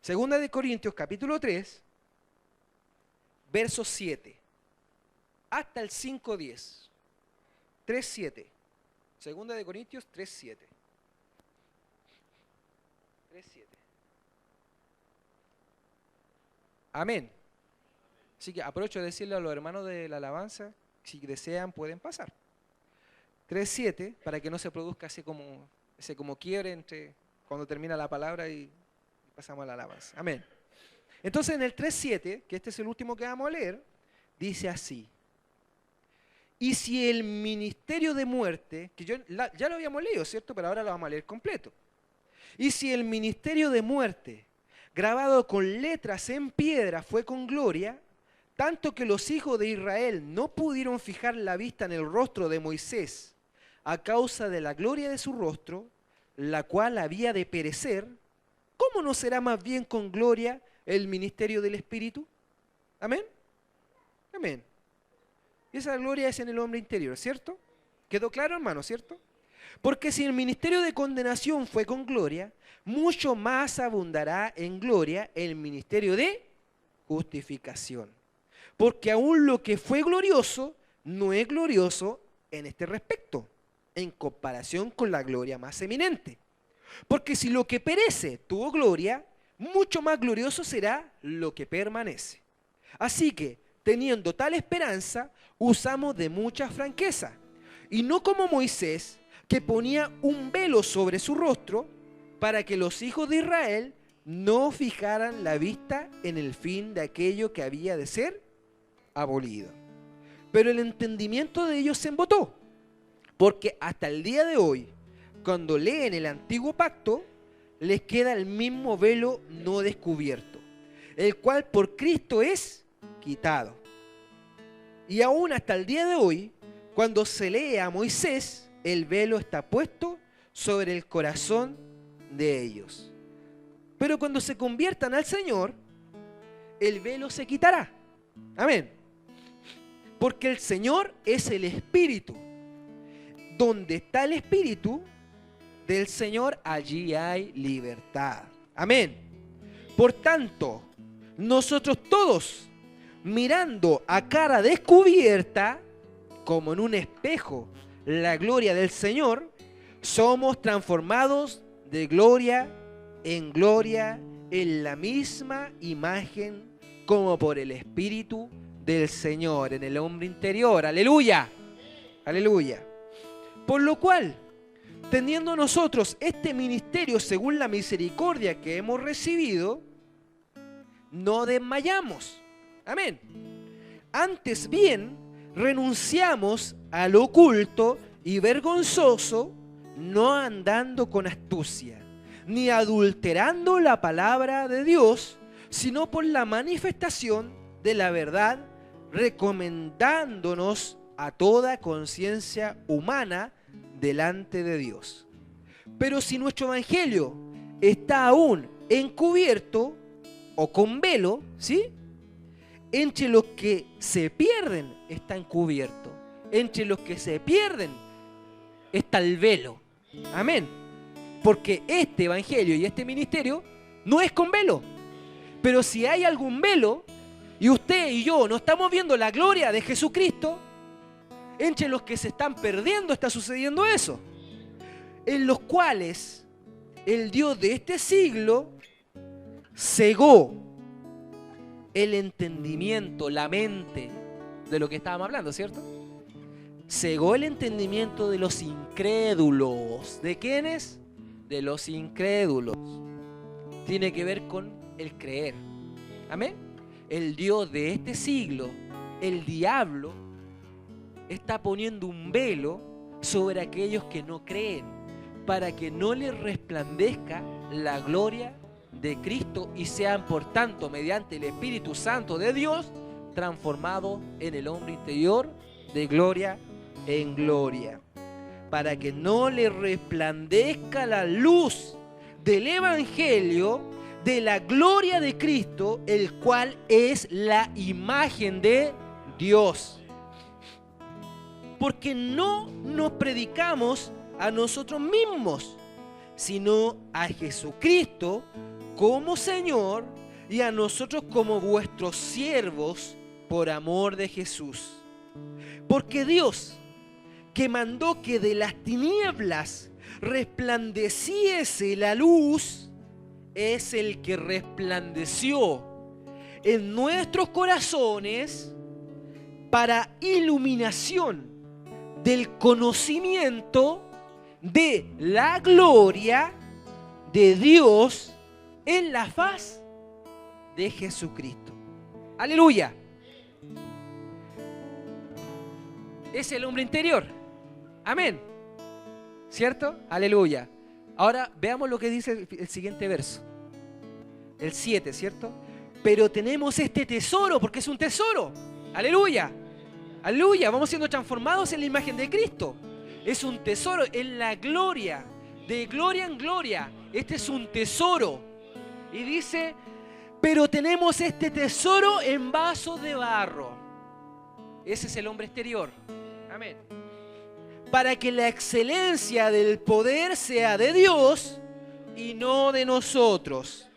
2 de Corintios, capítulo 3, verso 7, hasta el 5:10. 3:7. 2 de Corintios 3:7. 3:7. Amén. Así que aprovecho de decirle a los hermanos de la alabanza, si desean pueden pasar. 3:7, para que no se produzca ese como quiebre entre cuando termina la palabra y pasamos a la alabanza. Amén. Entonces en el 3:7, que este es el último que vamos a leer, dice así: y si el ministerio de muerte, que ya lo habíamos leído, ¿cierto? Pero ahora lo vamos a leer completo. Y si el ministerio de muerte, grabado con letras en piedra, fue con gloria, tanto que los hijos de Israel no pudieron fijar la vista en el rostro de Moisés a causa de la gloria de su rostro, la cual había de perecer, ¿cómo no será más bien con gloria el ministerio del Espíritu? ¿Amén? Amén. Y esa gloria es en el hombre interior, ¿cierto? ¿Quedó claro, hermano, cierto? Porque si el ministerio de condenación fue con gloria, mucho más abundará en gloria el ministerio de justificación. Porque aún lo que fue glorioso no es glorioso en este respecto, en comparación con la gloria más eminente. Porque si lo que perece tuvo gloria, mucho más glorioso será lo que permanece. Así que, teniendo tal esperanza, usamos de mucha franqueza, y no como Moisés, que ponía un velo sobre su rostro, para que los hijos de Israel no fijaran la vista en el fin de aquello que había de ser abolido. Pero el entendimiento de ellos se embotó, porque hasta el día de hoy, cuando leen el antiguo pacto, les queda el mismo velo no descubierto, el cual por Cristo es quitado. Y aún hasta el día de hoy, cuando se lee a Moisés, el velo está puesto sobre el corazón de ellos. Pero cuando se conviertan al Señor, el velo se quitará. Amén. Porque el Señor es el Espíritu. Donde está el Espíritu del Señor, allí hay libertad. Amén. Por tanto, nosotros todos, mirando a cara descubierta, como en un espejo, la gloria del Señor, somos transformados de gloria en la misma imagen, como por el Espíritu del Señor, en el hombre interior. ¡Aleluya! ¡Aleluya! Por lo cual, teniendo nosotros este ministerio según la misericordia que hemos recibido, no desmayamos. Amén. Antes bien, renunciamos al oculto y vergonzoso, no andando con astucia, ni adulterando la palabra de Dios, sino por la manifestación de la verdad, recomendándonos a toda conciencia humana delante de Dios. Pero si nuestro evangelio está aún encubierto o con velo, ¿sí? Entre los que se pierden está encubierto. Entre los que se pierden está el velo. Amén. Porque este evangelio y este ministerio no es con velo. Pero si hay algún velo y usted y yo no estamos viendo la gloria de Jesucristo, entre los que se están perdiendo está sucediendo eso. En los cuales el Dios de este siglo cegó el entendimiento, la mente de lo que estábamos hablando, ¿cierto? Cegó el entendimiento de los incrédulos. ¿De quiénes? De los incrédulos. Tiene que ver con el creer. Amén. El Dios de este siglo, el diablo, está poniendo un velo sobre aquellos que no creen, para que no les resplandezca la gloria de Cristo y sean, por tanto, mediante el Espíritu Santo de Dios, transformados en el hombre interior de gloria en gloria. Para que no les resplandezca la luz del Evangelio de la gloria de Cristo, el cual es la imagen de Dios. Porque no nos predicamos a nosotros mismos, sino a Jesucristo como Señor y a nosotros como vuestros siervos por amor de Jesús. Porque Dios, que mandó que de las tinieblas resplandeciese la luz, es el que resplandeció en nuestros corazones para iluminación del conocimiento de la gloria de Dios en la faz de Jesucristo. Aleluya. Es el hombre interior. Amén. ¿Cierto? Aleluya. Ahora veamos lo que dice el siguiente verso. El 7, ¿cierto? Pero tenemos este tesoro, porque es un tesoro. Aleluya. Aleluya. Vamos siendo transformados en la imagen de Cristo. Es un tesoro en la gloria. De gloria en gloria. Este es un tesoro. Y dice, pero tenemos este tesoro en vasos de barro. Ese es el hombre exterior. Amén. Para que la excelencia del poder sea de Dios y no de nosotros.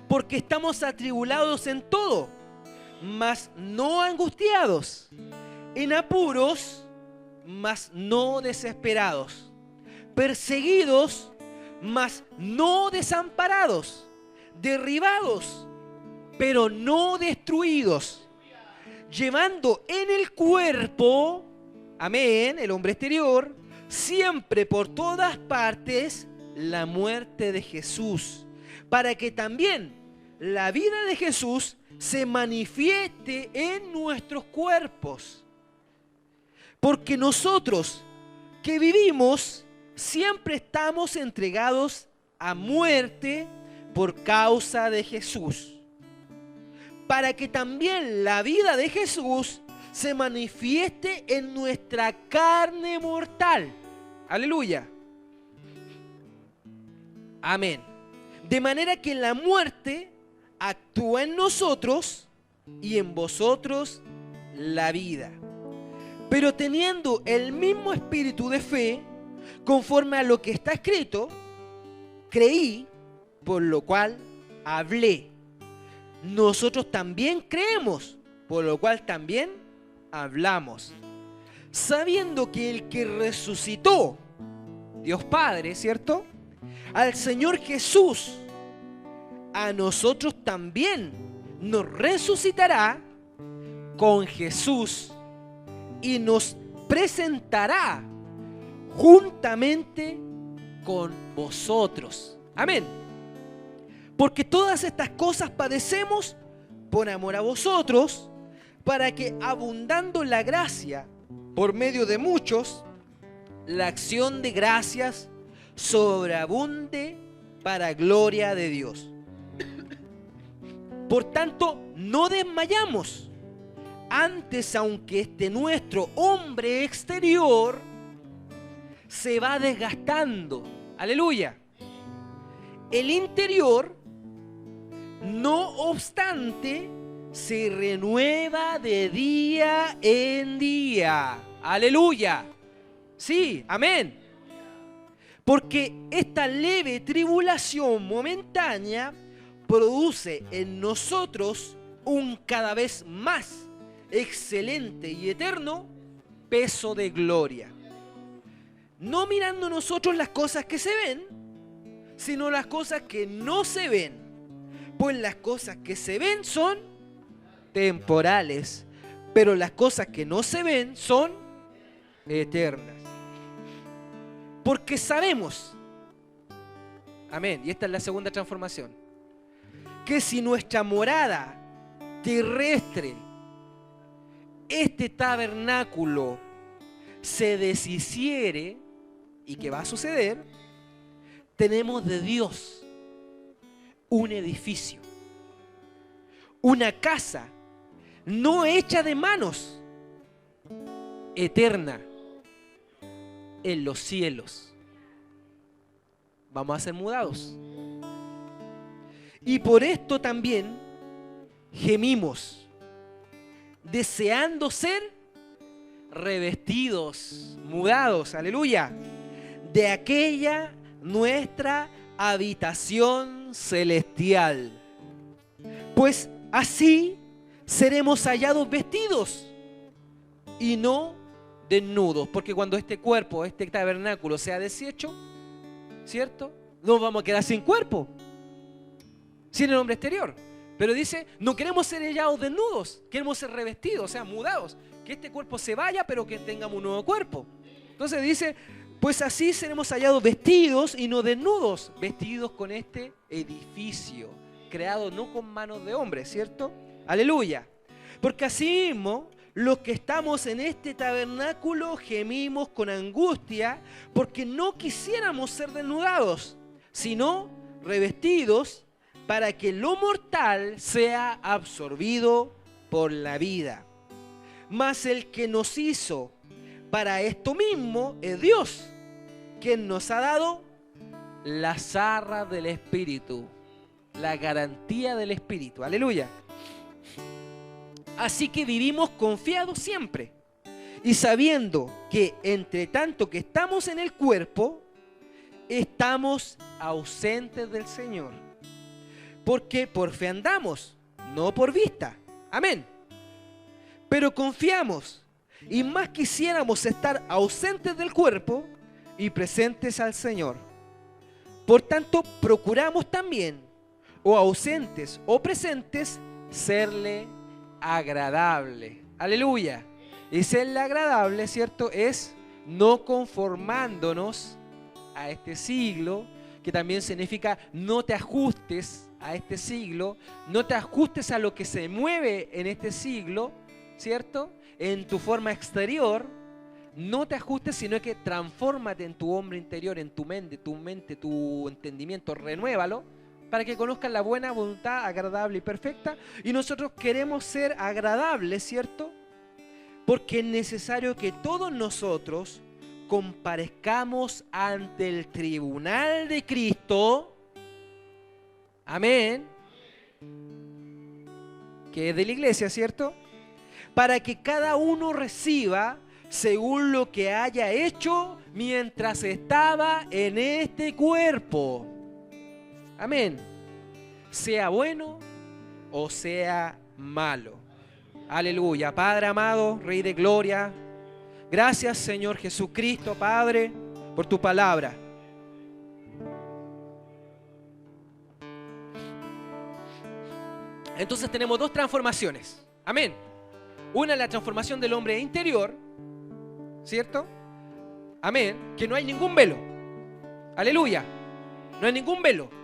Porque estamos atribulados en todo, mas no angustiados, en apuros, mas no desesperados, perseguidos, mas no desamparados, derribados, pero no destruidos, llevando en el cuerpo, amén, el hombre exterior, siempre por todas partes la muerte de Jesús, para que también la vida de Jesús se manifieste en nuestros cuerpos. Porque nosotros que vivimos siempre estamos entregados a muerte por causa de Jesús, para que también la vida de Jesús se manifieste en nuestra carne mortal. Aleluya. Amén. De manera que la muerte actúa en nosotros y en vosotros la vida. Pero teniendo el mismo espíritu de fe, conforme a lo que está escrito, creí, por lo cual hablé. Nosotros también creemos, por lo cual también hablamos. Sabiendo que el que resucitó, Dios Padre, ¿cierto?, al Señor Jesús, a nosotros también nos resucitará con Jesús y nos presentará juntamente con vosotros. Amén. Porque todas estas cosas padecemos por amor a vosotros, para que abundando la gracia por medio de muchos, la acción de gracias sobreabunde para gloria de Dios. Por tanto, no desmayamos. Antes, aunque este nuestro hombre exterior se va desgastando, aleluya, el interior, no obstante, se renueva de día en día. Aleluya. Sí, amén. Porque esta leve tribulación momentánea produce en nosotros un cada vez más excelente y eterno peso de gloria. No mirando nosotros las cosas que se ven, sino las cosas que no se ven. Pues las cosas que se ven son temporales, pero las cosas que no se ven son eternas. Porque sabemos, amén, y esta es la segunda transformación, que si nuestra morada terrestre, este tabernáculo, se deshiciere, y que va a suceder, tenemos de Dios un edificio, una casa no hecha de manos, eterna, en los cielos. Vamos a ser mudados. Y por esto también gemimos, deseando ser revestidos, mudados, aleluya, de aquella nuestra habitación celestial. Pues así seremos hallados vestidos y no desnudos, porque cuando este cuerpo, este tabernáculo sea deshecho, ¿cierto? Nos vamos a quedar sin cuerpo, sin el hombre exterior. Pero dice, no queremos ser hallados desnudos, queremos ser revestidos, o sea, mudados, que este cuerpo se vaya, pero que tengamos un nuevo cuerpo. Entonces dice, pues así seremos hallados vestidos y no desnudos, vestidos con este edificio, creado no con manos de hombre, ¿cierto? Aleluya. Porque así mismo, los que estamos en este tabernáculo gemimos con angustia, porque no quisiéramos ser desnudados, sino revestidos, para que lo mortal sea absorbido por la vida. Mas el que nos hizo para esto mismo es Dios, quien nos ha dado las arras del Espíritu, la garantía del Espíritu. Aleluya. Así que vivimos confiados siempre y sabiendo que entre tanto que estamos en el cuerpo, estamos ausentes del Señor. Porque por fe andamos, no por vista. Amén. Pero confiamos y más quisiéramos estar ausentes del cuerpo y presentes al Señor. Por tanto, procuramos también, o ausentes o presentes, serle agradable. Aleluya. Y serle agradable, ¿cierto? Es no conformándonos a este siglo, que también significa no te ajustes a este siglo, no te ajustes a lo que se mueve en este siglo, ¿cierto? En tu forma exterior, no te ajustes, sino que transfórmate en tu hombre interior, en tu mente, tu entendimiento, renuévalo, para que conozcan la buena voluntad, agradable y perfecta. Y nosotros queremos ser agradables, ¿cierto? Porque es necesario que todos nosotros comparezcamos ante el tribunal de Cristo. Amén. Que es de la iglesia, ¿cierto? Para que cada uno reciba según lo que haya hecho mientras estaba en este cuerpo. Amén. Sea bueno o sea malo. Aleluya. Padre amado, Rey de gloria, gracias Señor Jesucristo, Padre, por tu palabra. Entonces tenemos dos transformaciones. Amén. Una es la transformación del hombre interior, ¿cierto? Amén. Que no hay ningún velo. Aleluya. No hay ningún velo.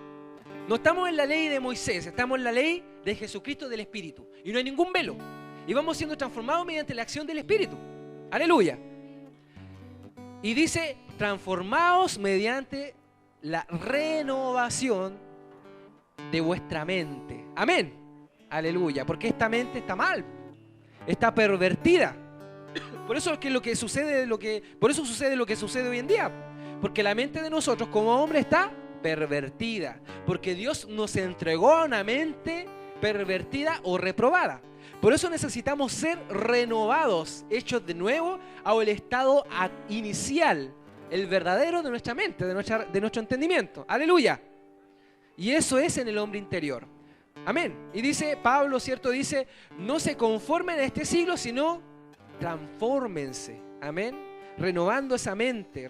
No estamos en la ley de Moisés, estamos en la ley de Jesucristo del Espíritu. Y no hay ningún velo. Y vamos siendo transformados mediante la acción del Espíritu. Aleluya. Y dice, transformaos mediante la renovación de vuestra mente. Amén. Aleluya. Porque esta mente está mal. Está pervertida. Por eso es que por eso sucede lo que sucede hoy en día. Porque la mente de nosotros como hombre está pervertida. Porque Dios nos entregó una mente pervertida o reprobada. Por eso necesitamos ser renovados, hechos de nuevo al estado inicial, el verdadero de nuestra mente, de nuestro entendimiento. Aleluya. Y eso es en el hombre interior. Amén. Y dice Pablo, ¿cierto? Dice, no se conformen a este siglo, sino transfórmense. Amén. renovando esa mente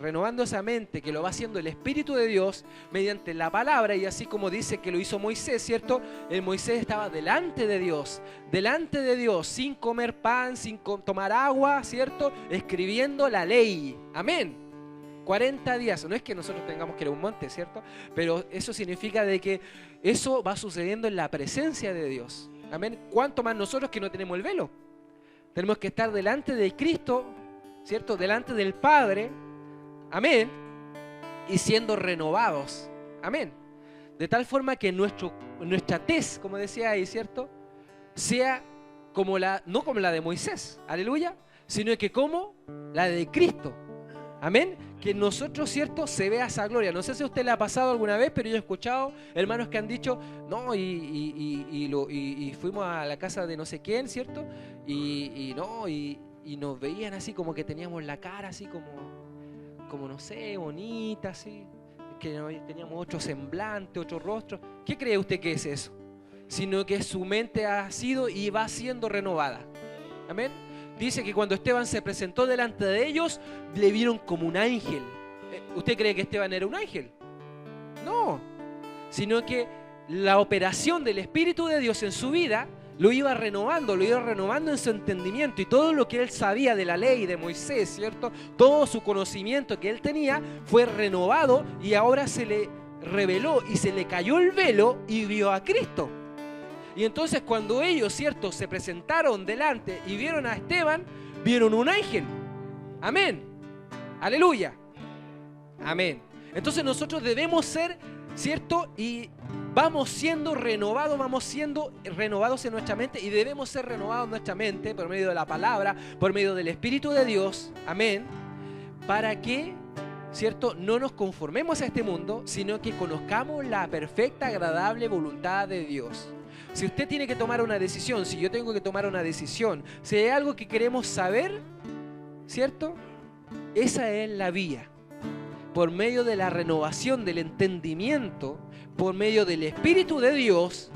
que lo va haciendo el Espíritu de Dios mediante la palabra, y así como dice que lo hizo Moisés, ¿cierto? El Moisés estaba delante de Dios, sin comer pan, sin tomar agua, ¿cierto? Escribiendo la ley. Amén. 40 días, no es que nosotros tengamos que ir a un monte, ¿cierto? Pero eso significa de que eso va sucediendo en la presencia de Dios. Amén. ¿Cuánto más nosotros que no tenemos el velo? Tenemos que estar delante de Cristo, ¿cierto? Delante del Padre, amén, y siendo renovados, amén. De tal forma que nuestra tez, como decía ahí, ¿cierto? Sea como no como la de Moisés, aleluya, sino que como la de Cristo, amén. Que en nosotros, ¿cierto? Se vea esa gloria. No sé si a usted le ha pasado alguna vez, pero yo he escuchado hermanos que han dicho, no, y fuimos a la casa de no sé quién, ¿cierto? Y nos veían así como que teníamos la cara así como no sé, bonita, así, que teníamos otro semblante, otro rostro. ¿Qué cree usted que es eso? Sino que su mente ha sido y va siendo renovada. Amén. Dice que cuando Esteban se presentó delante de ellos, le vieron como un ángel. ¿Usted cree que Esteban era un ángel? No, sino que la operación del Espíritu de Dios en su vida lo iba renovando en su entendimiento, y todo lo que él sabía de la ley de Moisés, ¿cierto? Todo su conocimiento que él tenía fue renovado, y ahora se le reveló y se le cayó el velo y vio a Cristo. Y entonces cuando ellos, ¿cierto?, se presentaron delante y vieron a Esteban, vieron un ángel. Amén. Aleluya. Amén. Entonces nosotros debemos ser, ¿cierto? Y vamos siendo renovados en nuestra mente, y debemos ser renovados en nuestra mente por medio de la palabra, por medio del Espíritu de Dios. Amén. Para que, ¿cierto?, no nos conformemos a este mundo, sino que conozcamos la perfecta, agradable voluntad de Dios. Si usted tiene que tomar una decisión, si yo tengo que tomar una decisión, si hay algo que queremos saber, ¿cierto? Esa es la vía. Por medio de la renovación del entendimiento, por medio del Espíritu de Dios,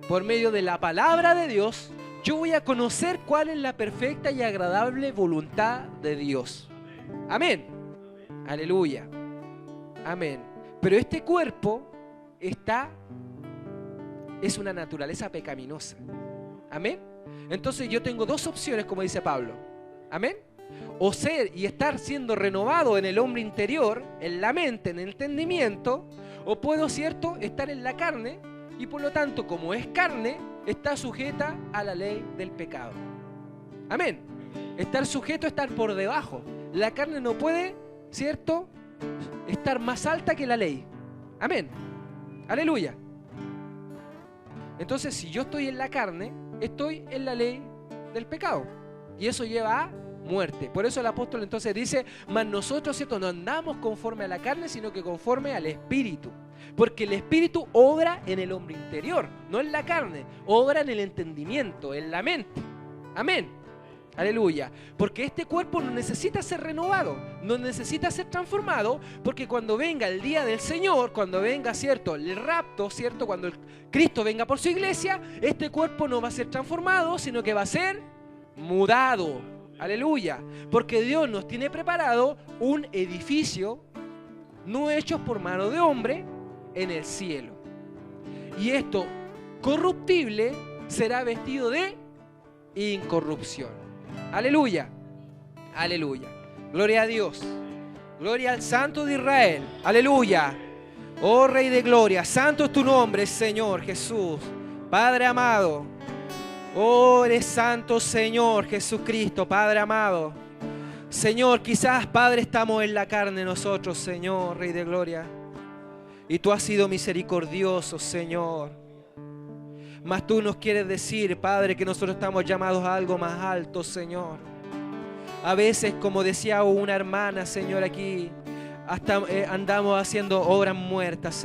por medio de la palabra de Dios, yo voy a conocer cuál es la perfecta y agradable voluntad de Dios. Amén. Aleluya. Amén. Pero este cuerpo es una naturaleza pecaminosa. Amén. Entonces yo tengo dos opciones, como dice Pablo. Amén. O ser y estar siendo renovado en el hombre interior, en la mente, en el entendimiento, o puedo, ¿cierto?, estar en la carne, y por lo tanto, como es carne, está sujeta a la ley del pecado. Amén. Estar sujeto a estar por debajo. La carne no puede, ¿cierto?, estar más alta que la ley. Amén. Aleluya. Entonces, si yo estoy en la carne, estoy en la ley del pecado, y eso lleva a muerte. Por eso el apóstol entonces dice, mas nosotros, ¿cierto?, no andamos conforme a la carne, sino que conforme al Espíritu. Porque el Espíritu obra en el hombre interior, no en la carne, obra en el entendimiento, en la mente. Amén. Aleluya. Porque este cuerpo no necesita ser renovado, no necesita ser transformado, porque cuando venga el día del Señor, cuando venga, ¿cierto?, el rapto, ¿cierto?, cuando Cristo venga por su iglesia, este cuerpo no va a ser transformado, sino que va a ser mudado. Aleluya. Porque Dios nos tiene preparado un edificio no hecho por mano de hombre en el cielo. Y esto corruptible será vestido de incorrupción. Aleluya. Aleluya. Gloria a Dios. Gloria al Santo de Israel. Aleluya. Oh Rey de Gloria, santo es tu nombre, Señor Jesús. Padre amado. Oh, eres santo, Señor Jesucristo, Padre amado. Señor, quizás, Padre, estamos en la carne nosotros, Señor, Rey de Gloria. Y tú has sido misericordioso, Señor. Mas tú nos quieres decir, Padre, que nosotros estamos llamados a algo más alto, Señor. A veces, como decía una hermana, Señor, aquí, hasta andamos haciendo obras muertas, Señor.